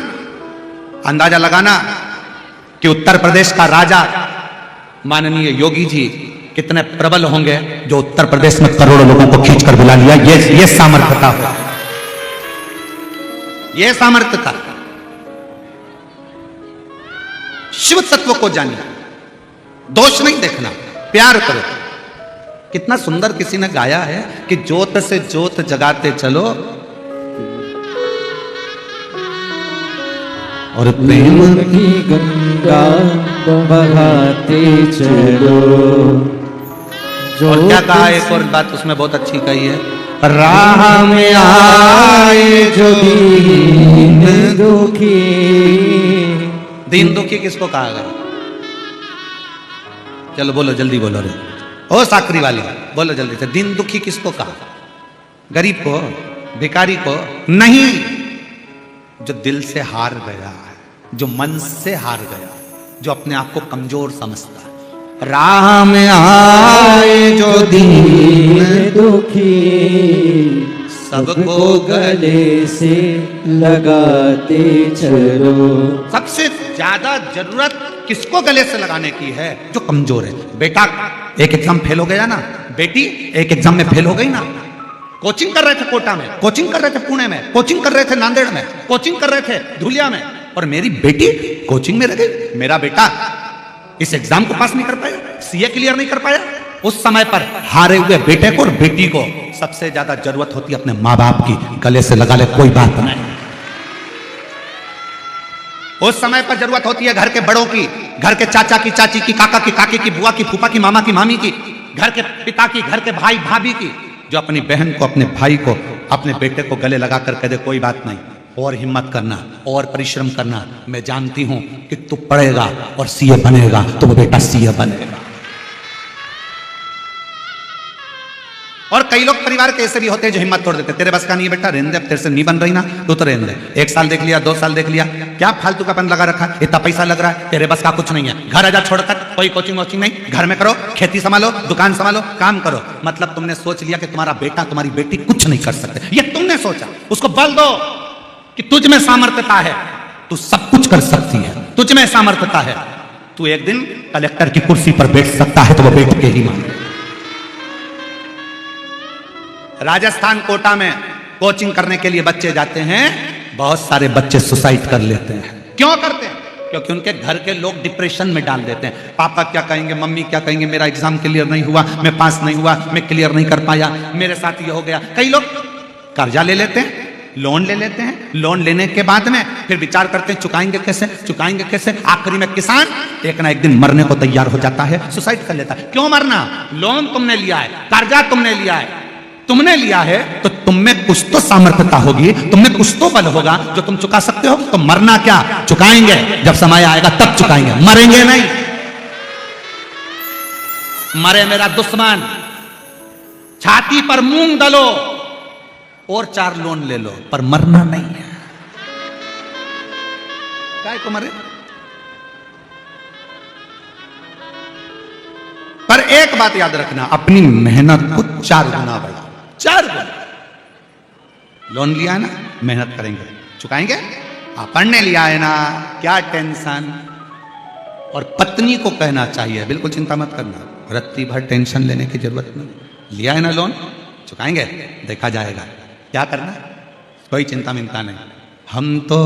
अंदाजा लगाना कि उत्तर प्रदेश का राजा माननीय योगी जी कितने प्रबल होंगे जो उत्तर प्रदेश में करोड़ों लोगों को खींचकर बुला लिया। ये सामर्थ्य था, ये सामर्थ्य था। शिव तत्व को जानिए, दोष नहीं देखना, प्यार करो। कितना सुंदर किसी ने गाया है कि ज्योत से ज्योत जगाते चलो और प्रेम की गंगा बहाते चलो। और क्या कहा, एक और बात उसमें बहुत अच्छी कही है, राह में आए जो दीन दुखी। दीन दुखी किसको कहा गया? चलो बोलो, जल्दी बोलो रे। ओ साकरी वाली, बोलो जल्दी से। दीन दुखी किसको कहा? गरीब को, भिखारी को नहीं, जो दिल से हार गया है, जो मन से हार गया, जो अपने आप को कमजोर समझता है। राह में आए जो दीन दुखी सबको गले से लगाते चलो। सबसे ज्यादा जरूरत किसको गले से लगाने की है? जो कमजोर है। बेटा एक एग्जाम फेल हो गया ना, बेटी एक एग्जाम में फेल हो गई ना, कोचिंग कर रहे थे कोटा में, कोचिंग कर रहे थे पुणे में, कोचिंग कर रहे थे नांदेड़ में, कोचिंग कर रहे थे धुलिया में, और मेरी बेटी कोचिंग में रह गई। मेरा बेटा इस एग्जाम को पास नहीं कर पाया, सीए क्लियर नहीं कर पाया। उस समय पर हारे हुए बेटे को और बेटी को सबसे ज्यादा जरूरत होती है अपने माँ बाप की, गले से लगा ले, कोई बात नहीं। उस समय पर जरूरत होती है घर के बड़ों की, घर के चाचा की, चाची की, काका की, काकी की, बुआ की, फूफा की, मामा की, मामी की, घर के पिता की, घर के भाई भाभी की, जो अपनी बहन को, अपने भाई को, अपने बेटे को गले लगा कर कह दे कोई बात नहीं, और हिम्मत करना, और परिश्रम करना। मैं जानती हूं कि तू पढ़ेगा और सीए बनेगा, तो वो बेटा सीए बनेगा। और कई लोग परिवार के ऐसे भी होते हैं जो हिम्मत तोड़ देते, तेरे बस का नहीं है बेटा, रहने दे, अब तेरे से नहीं बन रही ना, तो रहने दे। 1 साल देख लिया, 2 साल देख लिया, क्या फालतू का पन लगा रखा, इतना पैसा लग रहा है, तेरे बस का कुछ नहीं है, घर आजा छोड़कर, कोई कोचिंग वोचिंग नहीं, घर में करो, खेती संभालो, दुकान संभालो, काम करो। मतलब तुमने सोच लिया कि तुम्हारा बेटा, तुम्हारी बेटी कुछ नहीं कर सकते, ये तुमने सोचा। उसको बल दो कि तुझ में सामर्थ्यता है, तू सब कुछ कर सकती है, तुझ में सामर्थ्यता है, तू एक दिन कलेक्टर की कुर्सी पर बैठ सकता है, तो वो बैठ के ही मान। राजस्थान कोटा में कोचिंग करने के लिए बच्चे जाते हैं, बहुत सारे बच्चे सुसाइड कर लेते हैं। क्यों करते हैं? क्योंकि उनके घर के लोग डिप्रेशन में डाल देते हैं। पापा क्या कहेंगे, मम्मी क्या कहेंगे, मेरा एग्जाम क्लियर नहीं हुआ, मैं पास नहीं हुआ, मैं क्लियर नहीं कर पाया, मेरे साथ ये हो गया। कई लोग कर्जा ले लेते हैं, लोन ले लेते हैं, लोन लेने के बाद में फिर विचार करते हैं चुकाएंगे कैसे, चुकाएंगे कैसे। आखिरी में किसान एक ना एक दिन मरने को तैयार हो जाता है, सुसाइड कर लेता है। क्यों मरना? लोन तुमने लिया है, कर्जा तुमने लिया है, तुमने लिया है तो तुम में कुछ तो सामर्थ्यता होगी, तुम में कुछ तो बल होगा जो तुम चुका सकते हो। तो मरना क्या, चुकाएंगे, जब समय आएगा तब चुकाएंगे, मरेंगे नहीं। मरे मेरा दुश्मन, छाती पर मूंग दलो और 4 लोन ले लो, पर मरना नहीं है। काय को मरे? पर एक बात याद रखना, अपनी मेहनत को 4 गुना बढ़ाओ, 4 गुना। लोन लिया है ना, मेहनत करेंगे, चुकाएंगे। पढ़ने लिया है ना, क्या टेंशन। और पत्नी को कहना चाहिए बिल्कुल चिंता मत करना, रत्ती भर टेंशन लेने की जरूरत नहीं। लिया है ना लोन, चुकाएंगे, देखा जाएगा। क्या करना, कोई चिंता मिंता नहीं। हम तो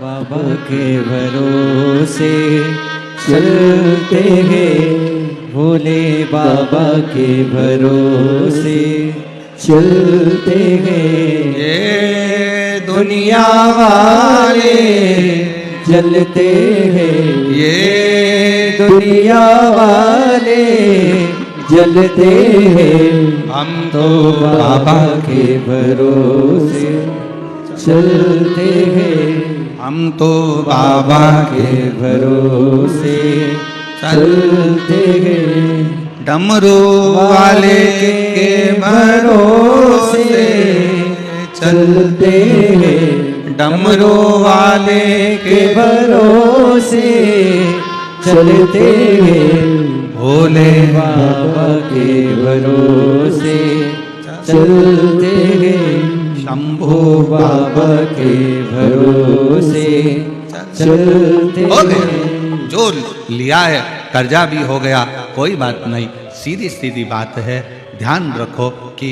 बाबा के भरोसे चलते हैं, भोले बाबा के भरोसे चलते हैं। ये दुनिया वाले जलते हैं, ये दुनिया वाले जलते हैं। हम तो बाबा के भरोसे चलते हैं, हम तो बाबा के भरोसे चलते हैं। डमरू वाले के भरोसे चलते हैं, डमरू वाले के भरोसे चलते हैं। भोले बाबा के भरोसे चलते हैं, शंभू बाबा के भरोसे चलते हो गया। हैं। जो लिया है कर्जा भी हो गया, कोई बात नहीं। सीधी सीधी बात है, ध्यान रखो कि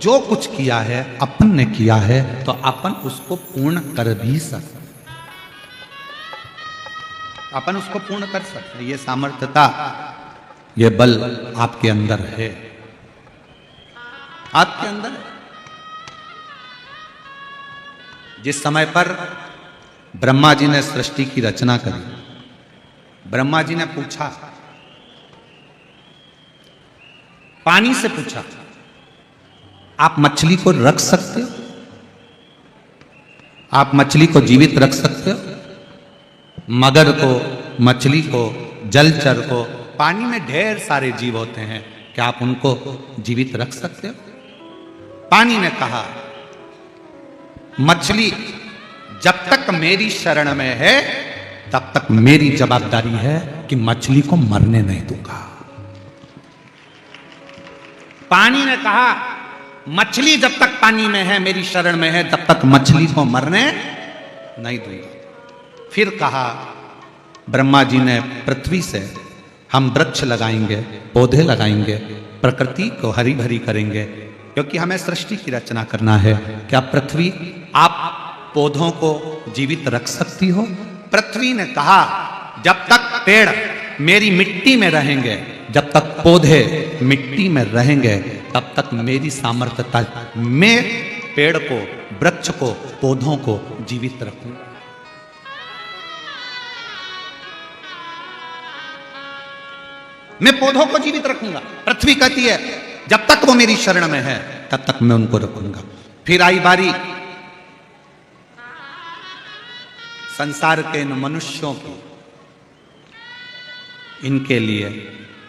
जो कुछ किया है अपन ने किया है, तो अपन उसको पूर्ण कर भी सकते, अपन उसको पूर्ण कर सकते। ये सामर्थ्यता, ये बल आपके अंदर है, आपके अंदर है। जिस समय पर ब्रह्मा जी ने सृष्टि की रचना करी, ब्रह्मा जी ने पूछा, पानी से पूछा, आप मछली को रख सकते हो? आप मछली को जीवित रख सकते हो? मगर को, मछली को, जलचर को, पानी में ढेर सारे जीव होते हैं, क्या आप उनको जीवित रख सकते हो? पानी ने कहा, मछली जब तक मेरी शरण में है तब तक मेरी जवाबदारी है कि मछली को मरने नहीं दूंगा। पानी ने कहा, मछली जब तक पानी में है, मेरी शरण में है, तब तक मछली को मरने नहीं दूंगा। फिर कहा ब्रह्मा जी ने पृथ्वी से, हम वृक्ष लगाएंगे, पौधे लगाएंगे, प्रकृति को हरी भरी करेंगे, क्योंकि हमें सृष्टि की रचना करना है। क्या पृथ्वी आप पौधों को जीवित रख सकती हो? पृथ्वी ने कहा जब तक पेड़ मेरी मिट्टी में रहेंगे, जब तक पौधे मिट्टी में रहेंगे, तब तक मेरी सामर्थ्यता, मैं पेड़ को, वृक्ष को, पौधों को जीवित रखूंगा। मैं पौधों को जीवित रखूंगा। पृथ्वी कहती है जब तक वो मेरी शरण में है तब तक मैं उनको रखूंगा। फिर आई बारी संसार के इन मनुष्यों की, इनके लिए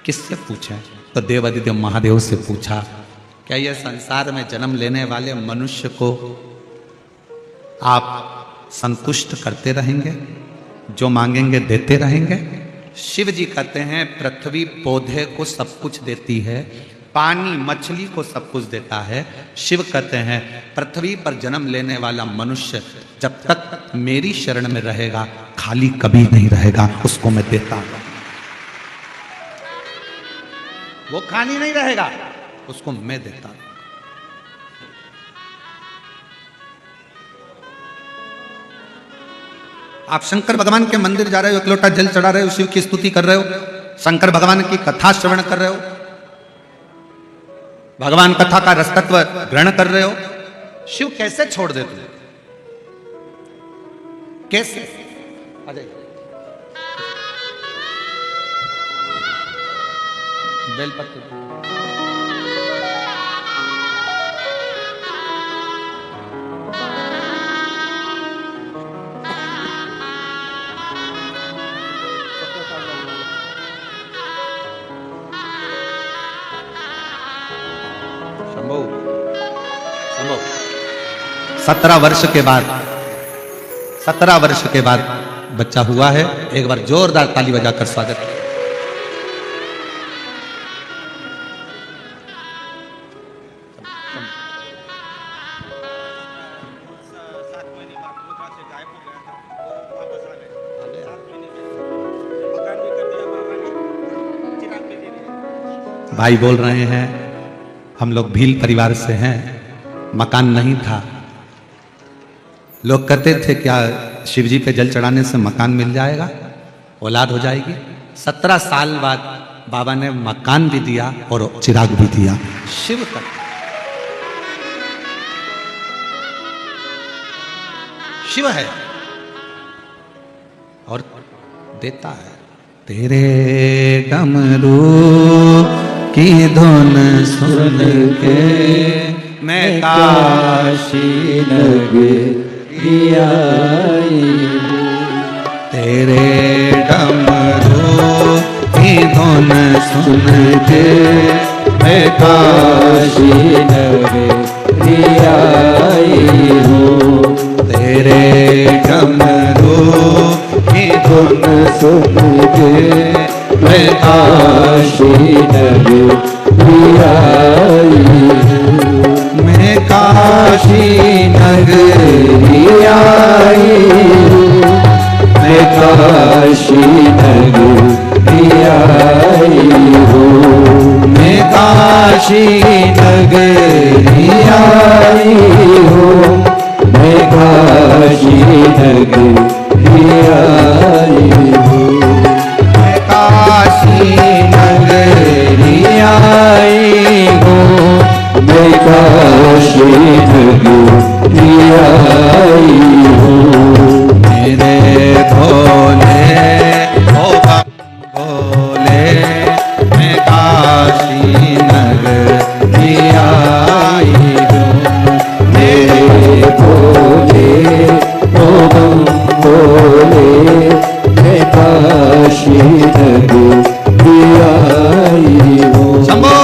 किससे पूछें? तो देवादिदेव महादेव से पूछा, क्या यह संसार में जन्म लेने वाले मनुष्य को आप संतुष्ट करते रहेंगे? जो मांगेंगे देते रहेंगे? शिव जी कहते हैं पृथ्वी पौधे को सब कुछ देती है, पानी मछली को सब कुछ देता है। शिव कहते हैं पृथ्वी पर जन्म लेने वाला मनुष्य जब तक मेरी शरण में रहेगा खाली कभी नहीं रहेगा, उसको मैं देता हूं। वो खाली नहीं रहेगा, उसको मैं देता हूं। आप शंकर भगवान के मंदिर जा रहे हो, एक लोटा जल चढ़ा रहे हो, शिव की स्तुति कर रहे हो, शंकर भगवान की कथा श्रवण कर रहे हो, भगवान कथा का रसतत्व ग्रहण कर रहे हो, शिव कैसे छोड़ दे तुम? कैसे? आ जाइए। बेलपत्र शंभू 17 वर्ष के बाद, 17 वर्ष के बाद बच्चा हुआ है। एक बार जोरदार ताली बजाकर स्वागत करें। भाई बोल रहे हैं हम लोग भील परिवार से हैं, मकान नहीं था। लोग कहते थे क्या शिव जी पे जल चढ़ाने से मकान मिल जाएगा, औलाद हो जाएगी। 17 साल बाद बाबा ने मकान भी दिया और चिराग भी दिया। शिव का शिव है और देता है। तेरे डमरू की धुन सुन के मैं काशी नगरी आई, तेरे डमरू की धुन सुन के मैं काशी नगरी आई हूँ। तेरे डमरू की धुन सुन के मैं काशी नगरी आई हूँ। मैं काशी नगरी आई हूँ, मैं काशी नगरी आई हूँ। मैं काशी नगरी आई हूँ, मैं काशी नगरी आई हूँ। मैं काशी नगरी आई हूँ, मैं काशी नगरी आई हूँ। मेरे भोले ओ भोले मैं काशी नगरी आई हूँ। मेरे भोले ओ भोले मैं काशी नगरी आई हूँ। शंभो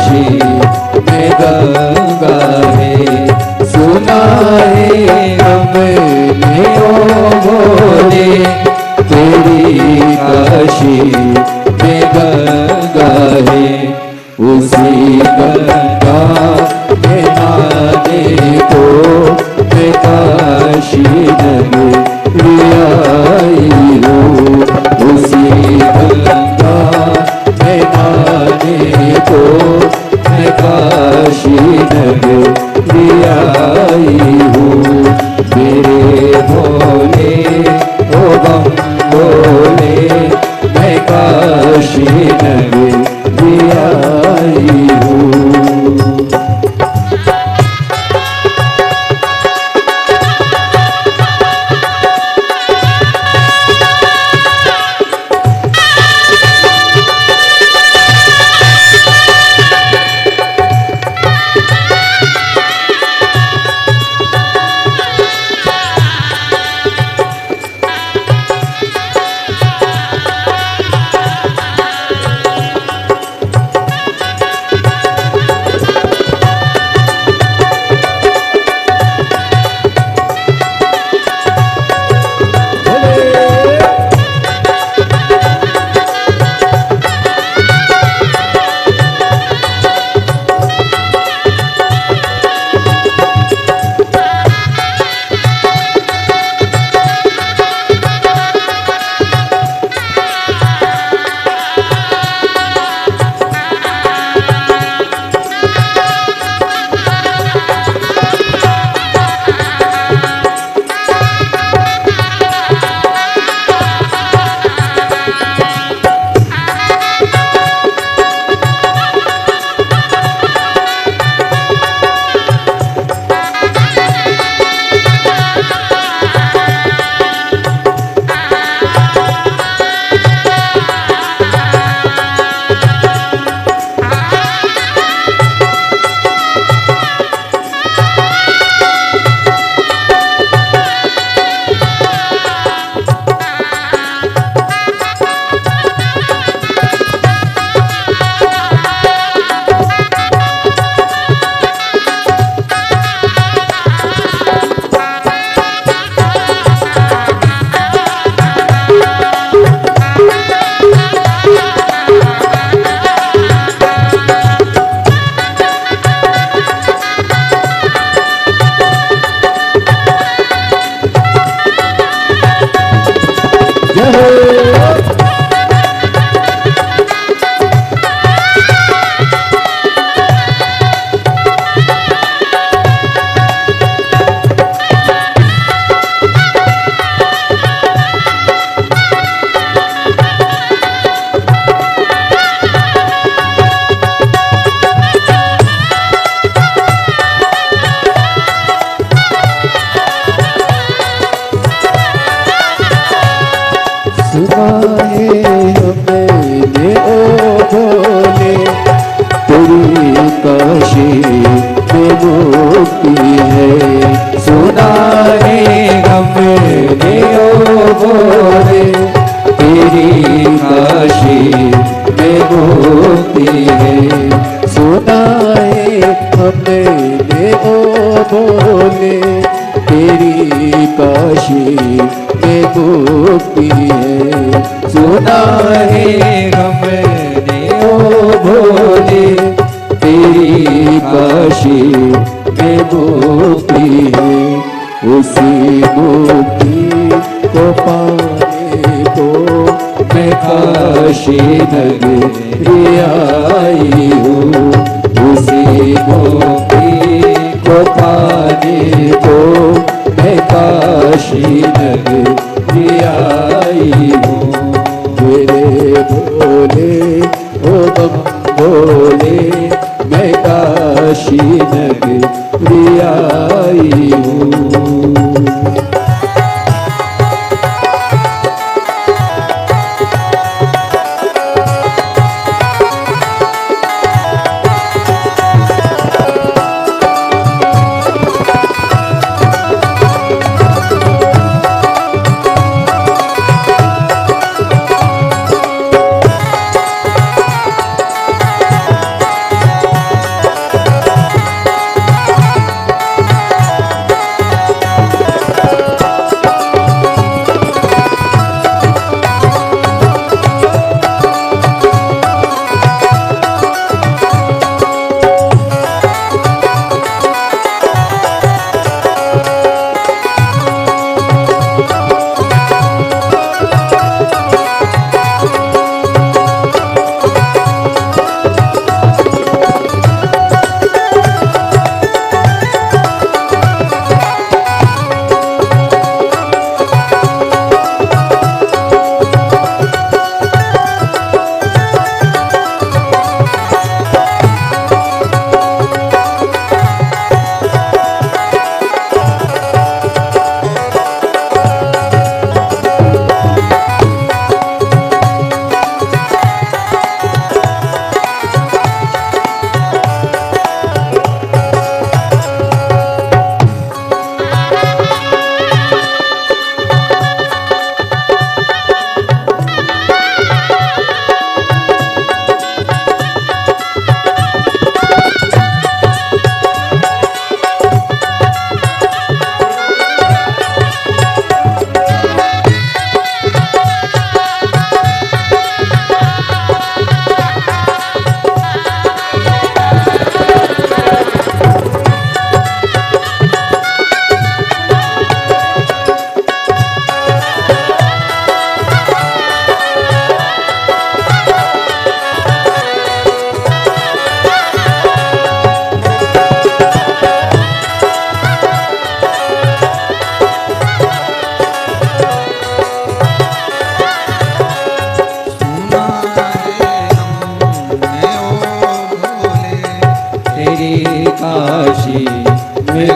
काशी में गंगा है। सुना है हमने ओ भोले तेरी काशी में गंगा है। उसी गंगा में नहाने को मैं काशी नगरी आई हूँ। उसी गंगा में नहाने को मैं काशी नगरी आई हूँ। मेरे भोले ओ बम भोले मैं काशी नगरी आई हूँ।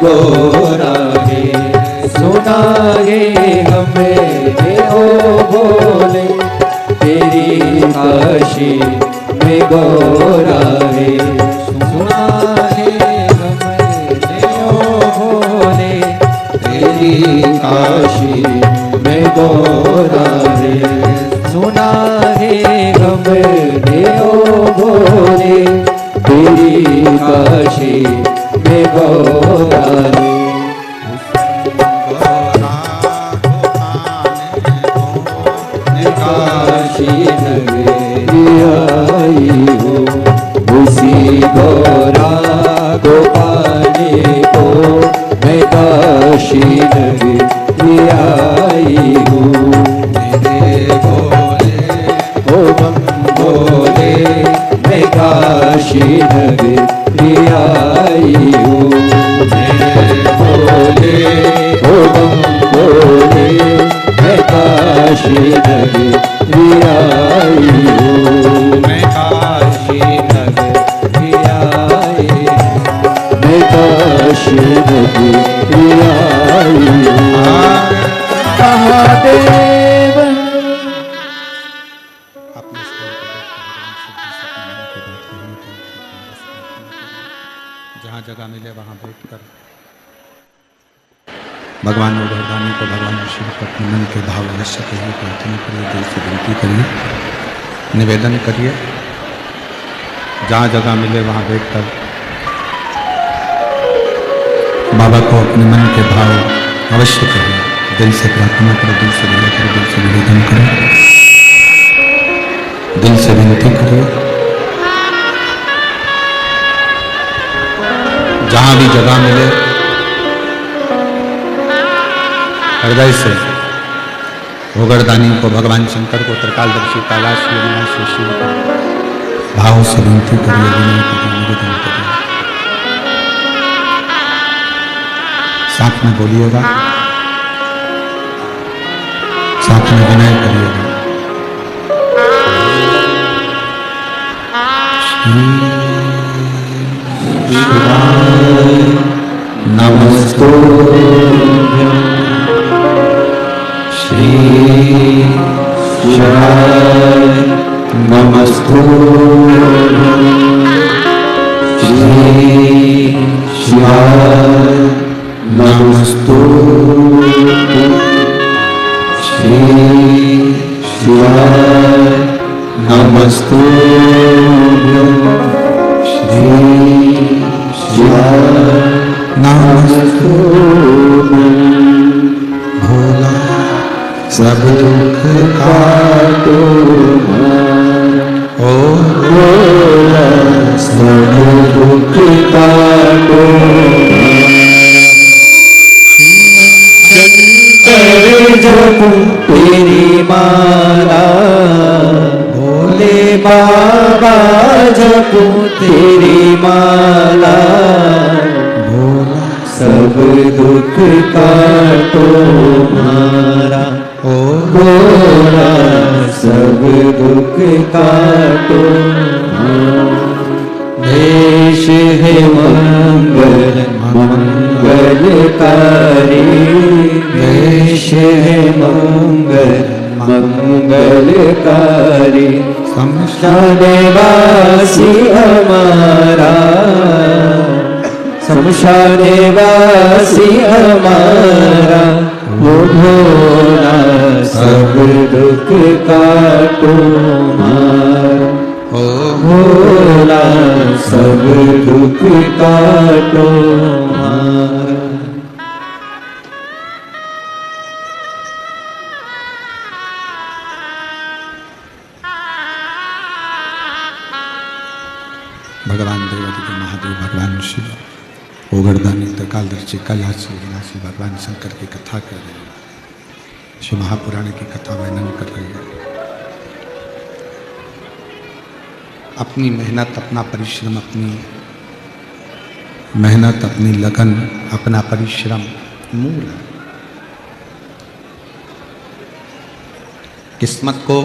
गोरा है सुना है हमने ओ बोले तेरी काशी में गोरा है सुना है हमने ओ बोले तेरी काशी में गोरा है सुना है हमने ओ बोले तेरी काशी में गोरा है काशी नगरी आई हो उसी गोरा को पाने को मैं काशी नगरी आई हूँ मेरे बोले ओ बम बोले मैं काशी नगरी आई हूँ मेरे बोले ओ बम बोले मैं काशी नगरी आई हूँ मैं काशी नगरी आई मैं काशी नगरी आई हूँ महादेव जहाँ जगह मिले वहाँ बैठकर भगवान और भगवानी को भगवान शिव को अपने मन के भाव अवश्य करिए, प्रार्थना करिए, दिल से विनती करिए, निवेदन करिए। जहाँ जगह मिले वहाँ बैठकर बाबा को अपने मन के भाव अवश्य करिए, दिल से प्रार्थना करो, दिल से विनय करो, दिल से निवेदन करो, दिल से विनती करिए। जहाँ भी जगह मिले हृदय से भोगरदानी को, भगवान शंकर को, त्रिकालदर्शी कैलाश अविनाशी शिव को भाव से विनती करिए, विनय करिए, निवेदन करिए। साथ में बोलिएगा, साथ में विनय करिएगा। नमस्तुभ्यं श्री शिवाय नमस्तुभ्यं श्री शिवाय नमस्तुभ्यं श्री शिवाय नमस्तुभ्यं श्री शिवाय नमस्तुभ्यं भोला सब दुख काटो ओ भोला सब दुख काटो शंकर जप तेरी माला भोले बाबा जप तेरी माला सब दुख काटो मारा ओ भोला सब दुख काटो देश है मंगल मंगलकारी देश है मंगल मंगलकारी शमशानवासी हमारा शमशानवासी हमारा वो भोला सब दुख काटो मारा ओ भोला सब दुख काटो मारा। भगवान देवादिदेव महादेव भगवान शिव ओगरदानी त्रिकालदर्शी कैलाश अविनाशी भगवान शंकर की कथा कर रही है, शिव महापुराण की कथा वर्णन कर रही है। अपनी मेहनत, अपना परिश्रम, अपनी मेहनत, अपनी लगन, अपना परिश्रम मूल है। किस्मत को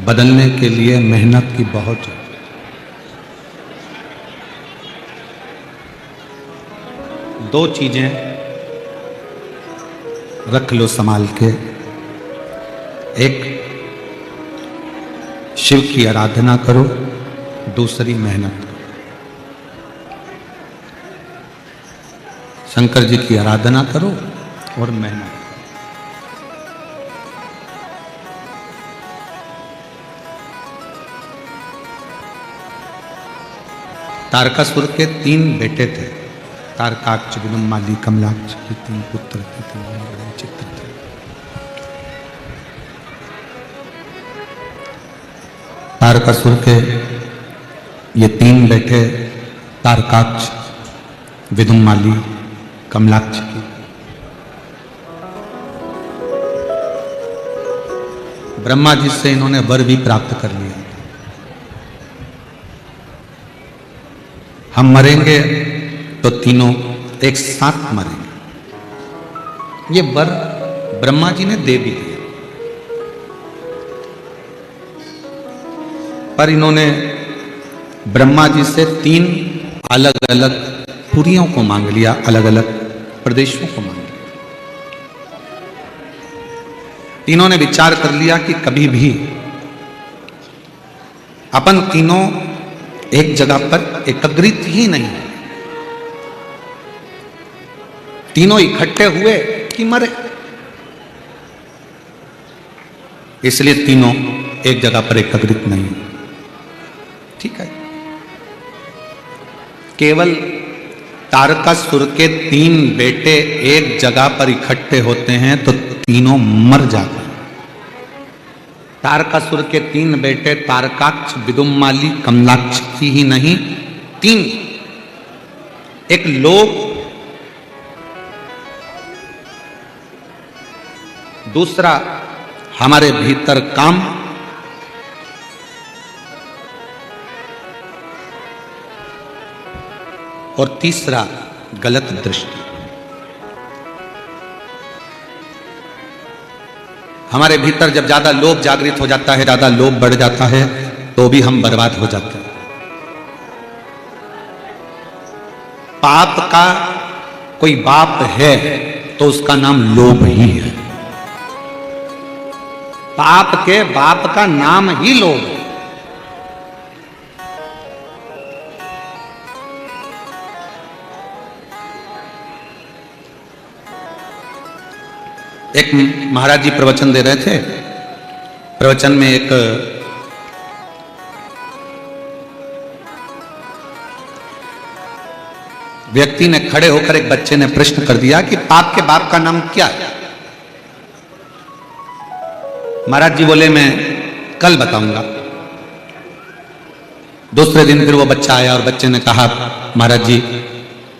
बदलने के लिए मेहनत की बहुत जरूरत। दो चीजें रख लो संभाल के। एक, शिव की आराधना करो, दूसरी मेहनत करो। शंकर जी की आराधना करो और मेहनत। तारकासुर के 3 बेटे थे, तारकाक्ष, विदुम्माली, कमलाक्ष के 3 पुत्र थे, 3 बड़े चित्र थे। तारकासुर के ये 3 बेटे तारकाक्ष, विदुम्माली, कमलाक्ष की ब्रह्मा जी से इन्होंने वर भी प्राप्त कर लिया। हम मरेंगे तो तीनों एक साथ मरेंगे, ये वर ब्रह्मा जी ने दे भी दिया। पर इन्होंने ब्रह्मा जी से 3 अलग अलग पुरियों को मांग लिया, अलग अलग प्रदेशों को मांग लिया। तीनों ने विचार कर लिया कि कभी भी अपन तीनों एक जगह पर एकत्रित ही नहीं, तीनों इकट्ठे हुए कि मरे, इसलिए तीनों एक जगह पर एकत्रित नहीं। ठीक है, केवल तारकासुर के 3 बेटे एक जगह पर इकट्ठे होते हैं तो तीनों मर जाते हैं। तारकासुर के 3 बेटे तारकाक्ष, विदुम्माली, कमलाक्ष की ही नहीं, 3, एक लोभ, दूसरा हमारे भीतर काम, और तीसरा गलत दृष्टि। हमारे भीतर जब ज्यादा लोभ जागृत हो जाता है, ज्यादा लोभ बढ़ जाता है, तो भी हम बर्बाद हो जाते हैं। पाप का कोई बाप है तो उसका नाम लोभ ही है। पाप के बाप का नाम ही लोभ है। एक महाराज जी प्रवचन दे रहे थे। प्रवचन में एक व्यक्ति ने खड़े होकर एक बच्चे ने प्रश्न कर दिया कि पाप के बाप का नाम क्या है। महाराज जी बोले मैं कल बताऊंगा। दूसरे दिन फिर वो बच्चा आया और बच्चे ने कहा महाराज जी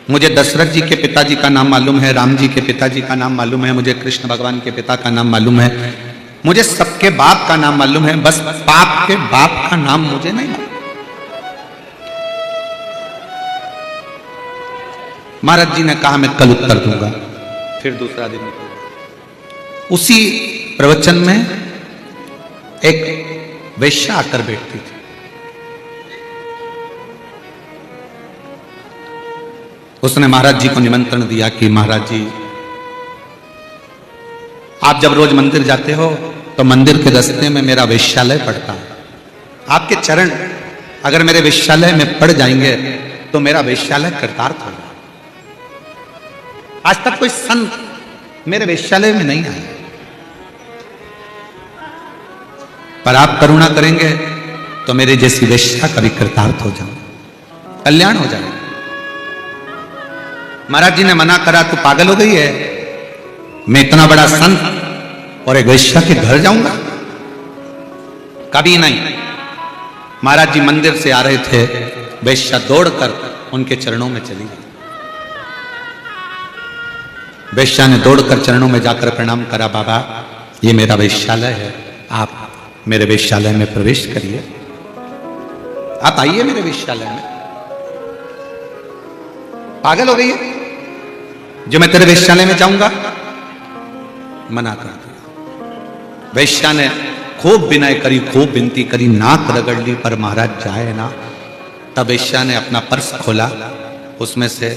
मुझे दशरथ जी के पिताजी का नाम मालूम है, राम जी के पिताजी का नाम मालूम है, मुझे कृष्ण भगवान के पिता का नाम मालूम है, मुझे सबके बाप का नाम मालूम है, बस पाप के बाप का नाम मुझे नहीं मालूम। महाराज जी ने कहा मैं कल उत्तर दूंगा। फिर दूसरा दिन उसी प्रवचन में एक वेश्या आकर बैठती थी। उसने महाराज जी को निमंत्रण दिया कि महाराज जी आप जब रोज मंदिर जाते हो तो मंदिर के रास्ते में मेरा वेश्यालय पड़ता है। आपके चरण अगर मेरे वेश्यालय में पड़ जाएंगे तो मेरा वेश्यालय कृतार्थ हो जाए। आज तक कोई संत मेरे वेश्यालय में नहीं आया, पर आप करुणा करेंगे तो मेरे जैसी वेश्या कभी कृतार्थ हो जाए, कल्याण हो जाए। महाराज जी ने मना करा, तू पागल हो गई है, मैं इतना बड़ा संत और एक वेश्या के घर जाऊंगा? कभी नहीं। महाराज जी मंदिर से आ रहे थे, वेश्या दौड़कर उनके चरणों में चली गई। वेश्या ने दौड़कर चरणों में जाकर प्रणाम करा, बाबा ये मेरा वेश्यालय है, आप मेरे वेश्यालय में प्रवेश करिए, आप आइए मेरे वेश्यालय में। पागल हो गई है जो मैं तेरे वेश्यालय में जाऊंगा? मना कर दिया। वेश्या ने खूब विनय करी, खूब विनती करी, नाक रगड़ ली, पर महाराज जाए ना। तब वेश्या ने अपना पर्स खोला, उसमें से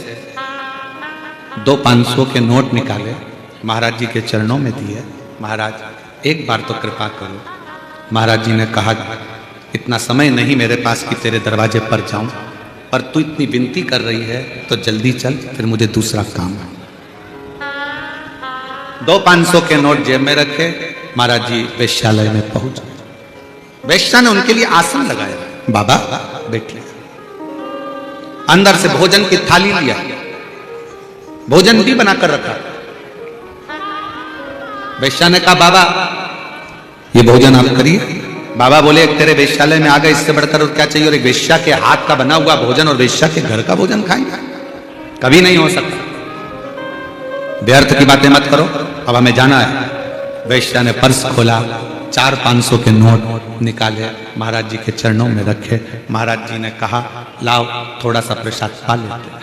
2 500 के नोट निकाले, महाराज जी के चरणों में दिए। महाराज एक बार तो कृपा करो। महाराज जी ने कहा इतना समय नहीं मेरे पास कि तेरे दरवाजे पर जाऊं, पर तू इतनी विनती कर रही है तो जल्दी चल, फिर मुझे दूसरा काम है। 2 500 के नोट जेब में रखे, महाराज जी वेश्यालय में पहुंच गए। वेश्या ने उनके लिए आसन लगाया, बाबा बैठिए। अंदर से भोजन की थाली लिया, भोजन भी बनाकर रखा। वेश्या ने कहा बाबा ये भोजन आप करिए। बाबा बोले एक तेरे वेश्यालय में आ गए, इससे बढ़कर और क्या चाहिए? और एक वेश्या के हाथ का बना हुआ भोजन और वेश्या के घर का भोजन खाएंगे? कभी नहीं हो सकता। व्यर्थ की बातें मत करो, अब हमें जाना है। वेश्या ने पर्स खोला, 4 500 के नोट निकाले, महाराज जी के चरणों में रखे। महाराज जी ने कहा लाओ थोड़ा सा प्रसाद पा लेते हैं।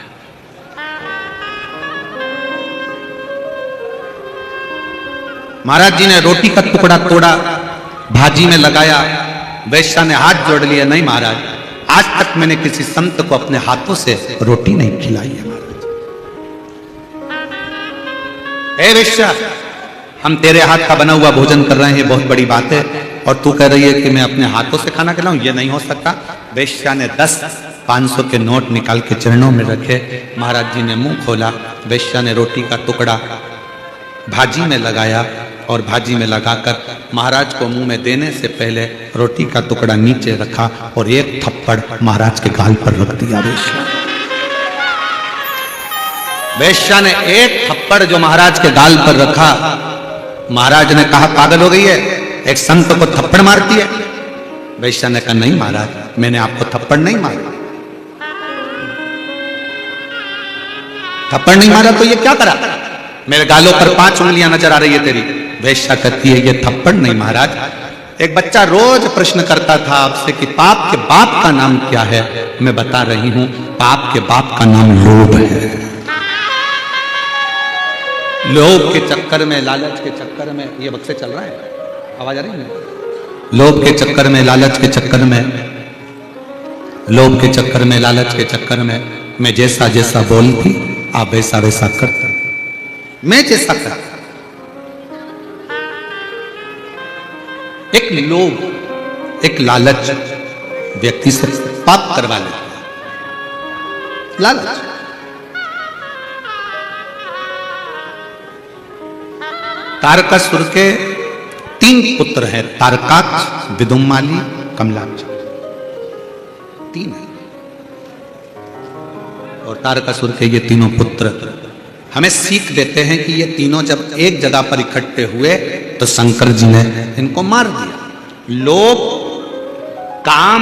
महाराज जी ने रोटी का टुकड़ा तोड़ा, भाजी में लगाया। वेश्या ने हाथ जोड़ लिया, नहीं महाराज, आज तक मैंने किसी संत को अपने हाथों से रोटी नहीं खिलाई है महाराज। ए वेश्या, हम तेरे हाथ का बना हुआ भोजन कर रहे हैं, बहुत बड़ी बात है, और तू कह रही है कि मैं अपने हाथों से खाना खिलाऊं? ये नहीं हो सकता। वेश्या ने 10 500 के नोट निकाल के चरणों में रखे। महाराज जी ने मुंह खोला, वेश्या ने रोटी का टुकड़ा भाजी में लगाया और भाजी में लगाकर महाराज को मुंह में देने से पहले रोटी का टुकड़ा नीचे रखा और एक थप्पड़ महाराज के गाल पर रख दिया। वेश्या ने एक थप्पड़ जो महाराज के गाल पर रखा, महाराज ने कहा पागल हो गई है, एक संत को थप्पड़ मारती है? वेश्या ने कहा नहीं महाराज, मैंने आपको थप्पड़ नहीं मारा। थप्पड़ नहीं मारा तो ये क्या करा? मेरे गालों पर 5 उंगलियां नजर आ रही है तेरी। वेश्या कहती है ये थप्पड़ नहीं महाराज, एक बच्चा रोज प्रश्न करता था आपसे कि पाप के बाप का नाम क्या है। मैं बता रही हूं, पाप के बाप का नाम लोभ है। लोभ के चक्कर में, लालच के चक्कर में, ये बक्से चल रहा है, आवाज आ रही है? लोभ के चक्कर में, लालच के चक्कर में, लोभ के चक्कर में, लालच के चक्कर में मैं जैसा जैसा बोलती आप वैसा वैसा करता, मैं जैसा करता। एक लोभ, एक लालच व्यक्ति से पाप करवा लेता है। लालच। तारकासुर के 3 पुत्र हैं, तारकाक्ष, विदुम्माली, कमलाक्ष, 3 है। और तारकासुर के ये तीनों पुत्र हमें सीख देते हैं कि ये तीनों जब एक जगह पर इकट्ठे हुए तो शंकर जी ने इनको मार दिया। लोभ, काम,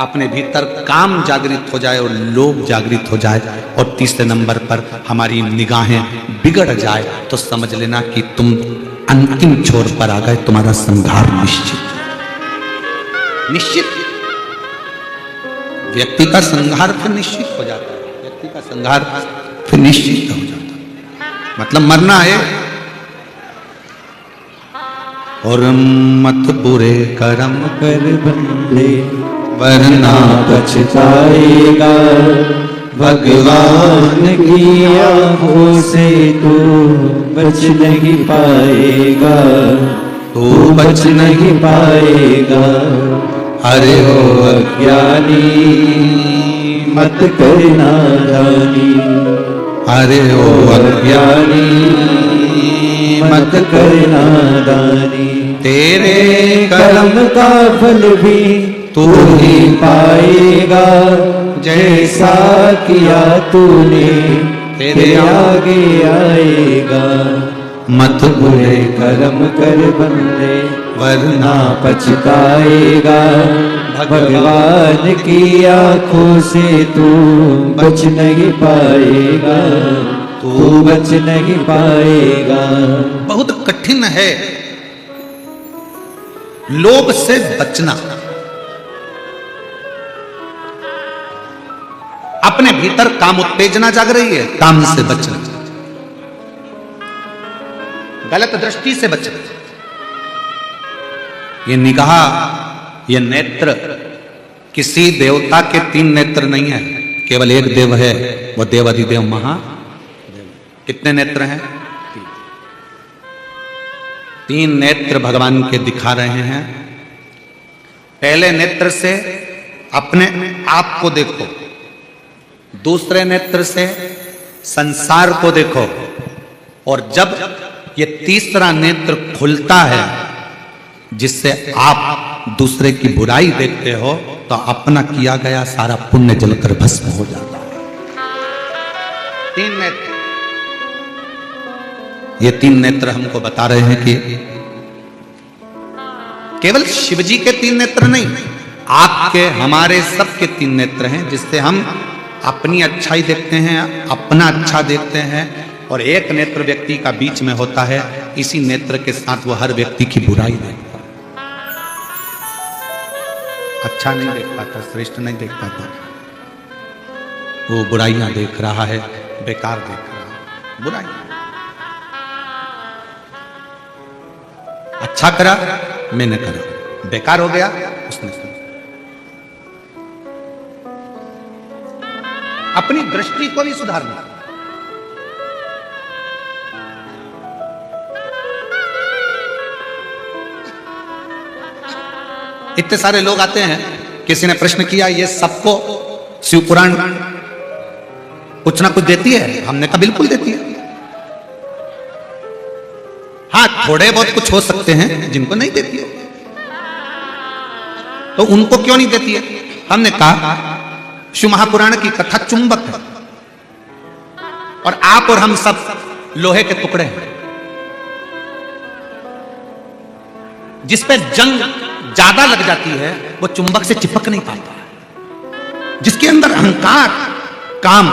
अपने भीतर काम जागृत हो जाए और लोभ जागृत हो जाए, और तीसरे नंबर पर हमारी निगाहें बिगड़ जाए तो समझ लेना कि तुम अंतिम छोर पर आ गए, तुम्हारा संहार निश्चित। निश्चित व्यक्ति का संहार फिर निश्चित हो जाता है, व्यक्ति का संहार फिर निश्चित हो जाता है, मतलब मरना है। और मत बुरे कर्म कर बंदे वरना पछताएगा, भगवान की आंखों से तू बच नहीं पाएगा, तू बच नहीं पाएगा। अरे ओ अज्ञानी मत करना दानी, अरे ओ अज्ञानी मत करना दानी। तेरे कर्म का फल भी तू ही पाएगा, जैसा किया तूने तेरे आगे आएगा। मत बुरे कर्म कर बंदे वरना पछताएगा, भगवान की आंखों से तू बच नहीं पाएगा, तू बच नहीं पाएगा। बहुत कठिन है लोभ से बचना। अपने भीतर काम उत्तेजना जाग रही है, काम से बचना, गलत दृष्टि से बचना। ये निगाह, ये नेत्र किसी देवता के 3 नेत्र नहीं है, केवल एक देव है, वो देवाधिदेव महादेव। कितने नेत्र हैं? तीन नेत्र भगवान के दिखा रहे हैं। पहले नेत्र से अपने आप को देखो, दूसरे नेत्र से संसार को देखो, और जब ये तीसरा नेत्र खुलता है जिससे आप दूसरे की बुराई देखते हो, तो अपना किया गया सारा पुण्य जलकर भस्म हो जाता है। तीन नेत्र, ये तीन नेत्र हमको बता रहे हैं कि केवल शिवजी के तीन नेत्र नहीं, आपके हमारे सबके तीन नेत्र हैं, जिससे हम अपनी अच्छाई देखते हैं, अपना अच्छा देखते हैं, और एक नेत्र व्यक्ति का बीच में होता है, इसी नेत्र के साथ वो हर व्यक्ति की बुराई देखता है। अच्छा नहीं देख पाता, श्रेष्ठ नहीं देख पाता, वो बुराइयां देख रहा है, बेकार देख रहा है, बुराई। अच्छा करा मैंने करा, बेकार हो गया उसने। अपनी दृष्टि को भी सुधारना। इतने सारे लोग आते हैं, किसी ने प्रश्न किया ये सबको शिव पुराण कुछ ना कुछ देती है? हमने कहा बिल्कुल देती है। हाँ, थोड़े बहुत कुछ हो सकते हैं जिनको नहीं देती है, तो उनको क्यों नहीं देती है? हमने कहा शिव महापुराण की कथा चुंबक है, और आप और हम सब लोहे के टुकड़े हैं, जिस पे जंग ज्यादा लग जाती है वो चुंबक से चिपक नहीं पाता। जिसके अंदर अहंकार, काम,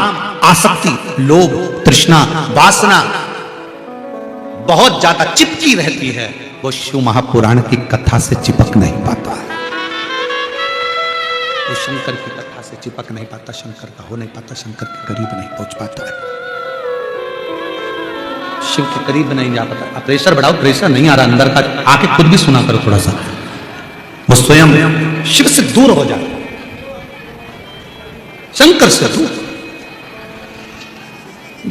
आसक्ति, लोभ, तृष्णा, वासना बहुत ज्यादा चिपकी रहती है, वो शिव महापुराण की कथा से चिपक नहीं पाता है। वो शंकर की कथा से चिपक नहीं पाता, शंकर का हो नहीं पाता, शंकर के करीब नहीं पहुंच पाता है, शिव के करीब नहीं जा पाता। प्रेशर बढ़ाओ, प्रेशर नहीं आ रहा अंदर का, आके खुद भी सुना करो थोड़ा सा, वो स्वयं शिव से दूर हो जाए, शंकर से दूर।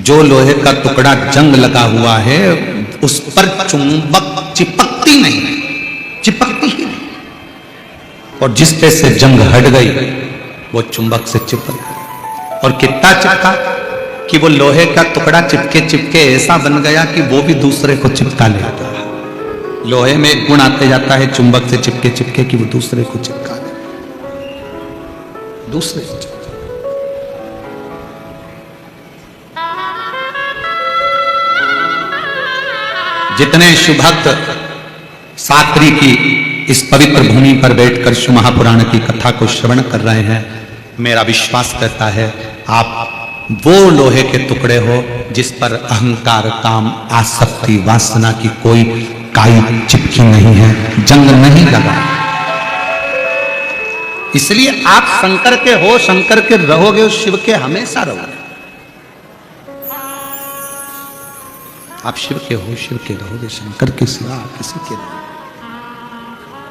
जो लोहे का टुकड़ा जंग लगा हुआ है उस पर चुंबक चिपकती नहीं, चिपकती ही नहीं, और जिस पे से जंग हट गई वो चुंबक से चिपक, और कितना चिपका कि वो लोहे का टुकड़ा चिपके चिपके ऐसा बन गया कि वो भी दूसरे को चिपका लेता है। लोहे में एक गुण आते जाता है चुंबक से चिपके चिपके कि वो दूसरे को चिपका ले, दूसरे को चिपका। जितने शिव भक्त सात्री की इस पवित्र भूमि पर बैठकर शिव महापुराण की कथा को श्रवण कर रहे हैं, मेरा विश्वास करता है आप वो लोहे के टुकड़े हो जिस पर अहंकार, काम, आसक्ति, वासना की कोई काई चिपकी नहीं है, जंग नहीं लगा। इसलिए आप शंकर के हो, शंकर के रहोगे, और शिव के हमेशा रहोगे। आप शिव के हो, शिव के रहोगे, शंकर के सिवा किसी के नहीं।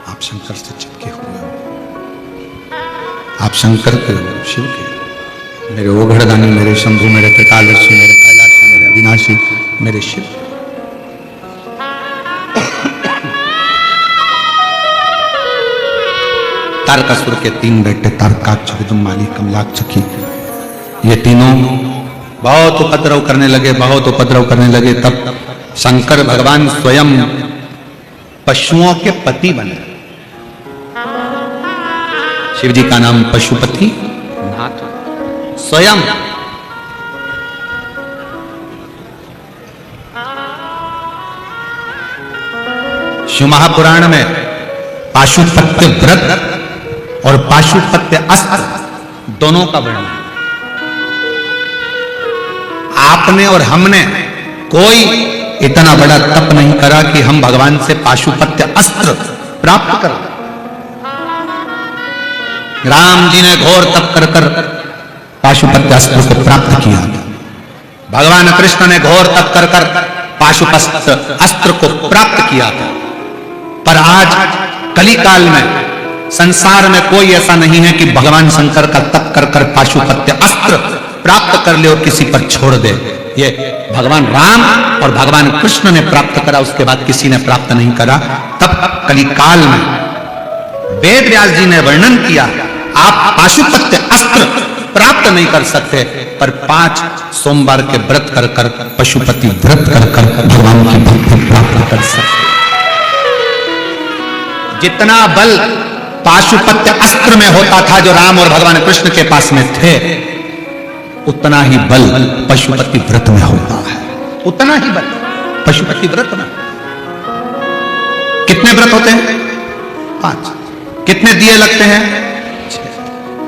आप शंकर से चिपके हुए हो, आप शंकर के हो, शिव के। मेरे ओघड़दानी, मेरे शंभु, मेरे त्रिकालदर्शी, मेरे कैलाशी, मेरे अविनाशी, मेरे शिव। तारकासुर के तीन बेटे तारकाक्ष, विदुमाली, कमलाक्षकी, ये तीनों बहुत उपद्रव करने लगे, बहुत उपद्रव करने लगे। तब शंकर भगवान स्वयं पशुओं के पति बने। शिव जी का नाम पशुपति नाथ, स्वयं शिव महापुराण में पाशुपत्य व्रत और पाशुपत्य अस्त्र दोनों का वर्णन है। आपने और हमने कोई इतना बड़ा तप नहीं करा कि हम भगवान से पाशुपत्य अस्त्र प्राप्त करें। राम जी ने घोर तप कर कर पाशुपत्य अस्त्र को प्राप्त किया। भगवान कृष्ण ने घोर तप कर कर पाशुपत्य अस्त्र को प्राप्त किया था। पर आज कलिकाल में संसार में कोई ऐसा नहीं है कि भगवान शंकर का तप कर कर पाशुपत्य अस्त्र प्राप्त कर ले और किसी पर छोड़ दे। ये भगवान राम और भगवान कृष्ण ने प्राप्त करा, उसके बाद किसी ने प्राप्त नहीं करा। तब कलिकाल में वेद व्यास जी ने वर्णन किया, आप पाशुपत्य अस्त्र प्राप्त नहीं कर सकते, पर 5 सोमवार के व्रत कर कर, पशुपति व्रत कर कर भगवान की भक्ति प्राप्त कर सकते। जितना बल पाशुपत्य अस्त्र में होता था जो राम और भगवान कृष्ण के पास में थे, उतना ही बल पशुपति व्रत में होता है। उतना ही बल पशुपति व्रत में। कितने व्रत होते हैं? 5। कितने दिए लगते हैं? 6।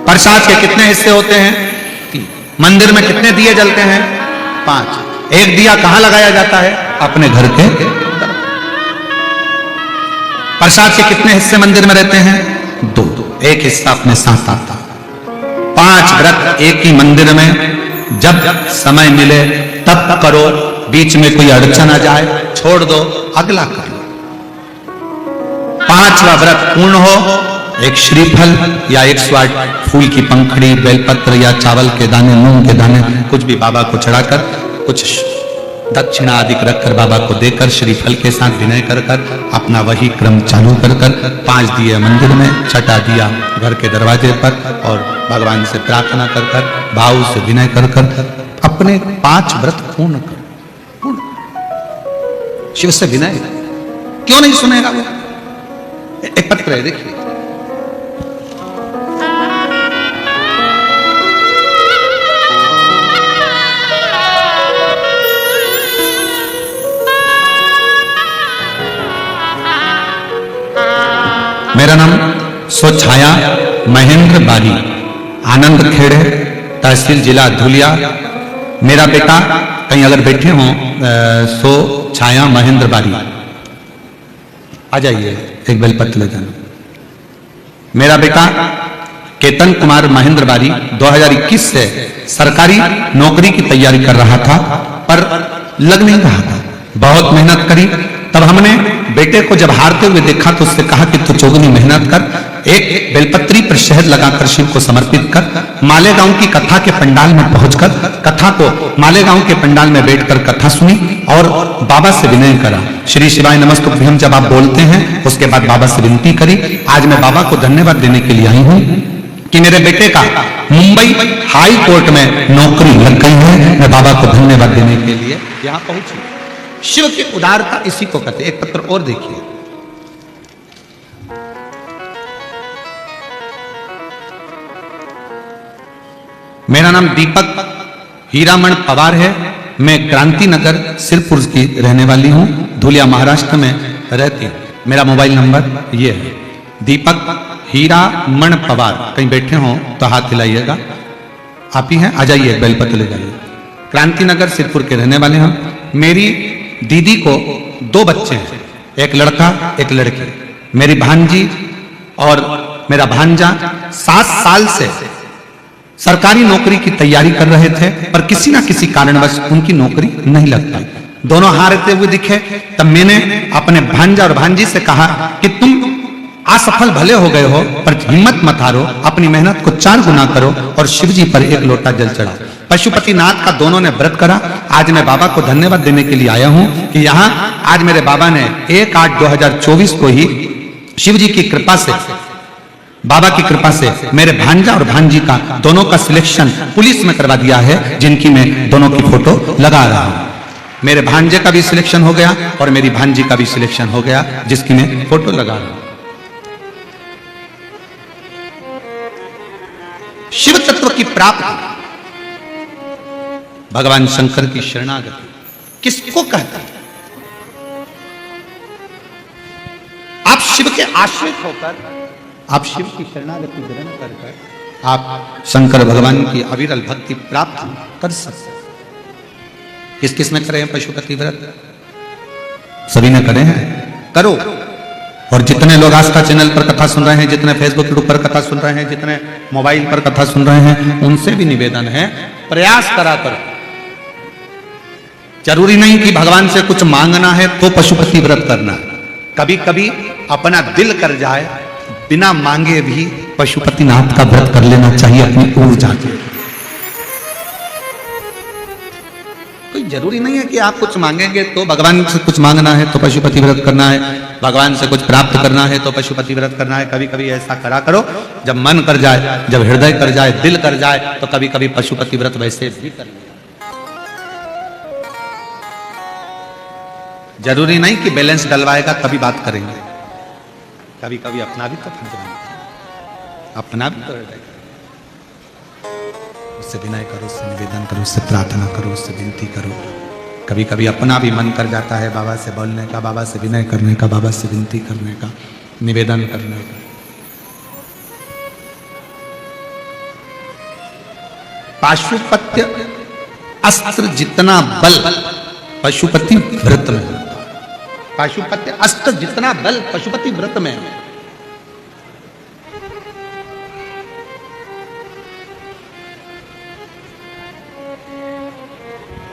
प्रसाद के कितने हिस्से होते हैं? 3। मंदिर में कितने दिए जलते हैं? 5। एक दिया कहां लगाया जाता है? अपने घर के। प्रसाद के कितने हिस्से मंदिर में रहते हैं? 2। एक हिस्सा अपने साथ आता। 5 व्रत एक ही मंदिर में, जब समय मिले तब करो, बीच में कोई अड़चन आ जाए छोड़ दो, अगला कर लो। 5वां व्रत पूर्ण हो, एक श्रीफल या 108 फूल की पंखड़ी, बेलपत्र या चावल के दाने, मूंग के दाने, कुछ भी बाबा को चढ़ाकर, कुछ दक्षिणा आदि रखकर बाबा को देकर, श्रीफल के साथ विनय कर कर अपना वही क्रम चालू कर कर 5 दिए मंदिर में, 6 दिया घर के दरवाजे पर, और भगवान से प्रार्थना कर कर, भाव से विनय कर कर अपने 5 व्रत पूर्ण कर। पूर्ण शिव से विनय क्यों नहीं सुनेगा वो? एक पत्र है, देखिए। मेरा नाम स्वछाया महेंद्र बारी, आनंद खेड़े, तहसील जिला धुलिया। मेरा बेटा कहीं अगर बैठे हों, सो छाया महेंद्र बारी, आ जाइए, एक बेलपत्र ले जाना। मेरा बेटा केतन कुमार महेंद्र बारी 2021 से सरकारी नौकरी की तैयारी कर रहा था, पर लग नहीं रहा था। बहुत मेहनत करी, तब हमने बेटे को जब हारते हुए देखा तो उससे कहा कि तू चौगुनी मेहनत कर, एक बेलपत्री पर शहद लगाकर शिव को समर्पित कर, मालेगांव की कथा के पंडाल में पहुंचकर कथा को मालेगांव के पंडाल में बैठकर कथा सुनी और बाबा से विनय करा। श्री शिवाय नमस्तुभ्यम जब आप बोलते हैं, उसके बाद बाबा से विनती करी। आज मैं बाबा को धन्यवाद देने के लिए आई हूं कि मेरे बेटे का मुंबई हाई कोर्ट में नौकरी लग गई है। मैं बाबा को धन्यवाद देने के लिए यहां पहुंची। शिव की उदारता इसी को कहते। एक पत्र और देखिए। मेरा नाम दीपक हीरामण पवार है। मैं क्रांति नगर सिरपुर की रहने वाली हूं, धुलिया महाराष्ट्र में रहती हूं। मेरा मोबाइल नंबर ये है, दीपक हीरामण पवार। कहीं बैठे हो तो हाथ हिलाइएगा। आप ही हैं, आ जाइए, बेलपत्र ले जाइए। क्रांति नगर सिरपुर के रहने वाले हम। मेरी दीदी को 2 बच्चे हैं, एक लड़का एक लड़की। मेरी भांजी और मेरा भांजा 7 साल से सरकारी नौकरी की तैयारी कर रहे थे, पर किसी ना किसी कारणवश उनकी नौकरी नहीं लग पाई। दोनों हारते हुए दिखे। तब मैंने अपने भांजा और भांजी से कहा कि तुम असफल भले हो गए हो, पर हिम्मत मत हारो, अपनी मेहनत को 4 गुना करो और शिव जी पर 1 लोटा जल चढ़ाओ। पशुपतिनाथ का दोनों ने व्रत करा। आज मैं बाबा को धन्यवाद देने के लिए आया हूं कि यहाँ आज मेरे बाबा ने 1/8/2024 को ही शिव जी की कृपा से, बाबा की कृपा से मेरे भांजा और भांजी का दोनों का सिलेक्शन पुलिस में करवा दिया है, जिनकी मैं दोनों की फोटो लगा रहा हूं। मेरे भांजे का भी सिलेक्शन हो गया और मेरी भांजी का भी सिलेक्शन हो गया, जिसकी मैं फोटो लगा रहा हूं। शिव तत्व की प्राप्ति, भगवान शंकर की शरणागति किसको कहता है? आप शिव के आश्रित होकर, आप शिव की शरणागति ग्रहण कर आप शंकर भगवान की अविरल भक्ति प्राप्त कर सकते हैं। किस किस ने करे हैं पशुपति व्रत? सभी ने करे हैं, करो। और जितने लोग आस्था चैनल पर कथा सुन रहे हैं, जितने फेसबुक यूट्यूब पर कथा सुन रहे हैं, जितने मोबाइल पर कथा सुन रहे हैं, उनसे भी निवेदन है, प्रयास करा करो। जरूरी नहीं कि भगवान से कुछ मांगना है तो पशुपति व्रत करना है। कभी कभी अपना दिल कर जाए, बिना मांगे भी पशुपतिनाथ का व्रत कर लेना चाहिए अपनी ऊर्जा के। कोई जरूरी नहीं है कि आप कुछ मांगेंगे तो भगवान से कुछ मांगना है तो पशुपति व्रत करना है, भगवान से कुछ प्राप्त करना है तो पशुपति व्रत करना है। कभी कभी ऐसा करा करो, जब मन कर जाए, जब हृदय कर जाए, दिल कर जाए, तो कभी कभी पशुपति व्रत वैसे भी कर लिया। जरूरी नहीं कि बैलेंस डलवाएगा तभी बात करेंगे, कभी कभी अपना भी तो फर्ज बनता है, अपना भी तो हृदय करो, उससे विनय करो, उससे निवेदन करो, उससे प्रार्थना करो, उससे विनती करो। कभी कभी अपना भी मन कर जाता है बाबा से बोलने का, बाबा से विनय करने का, बाबा से विनती करने का, निवेदन करने का। पाशुपत्य अस्त्र जितना बल पशुपति व्रत में होता है। पाशुपत्य अस्त्र जितना बल पशुपति व्रत में है।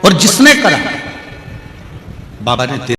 और जिसने करा बाबा ने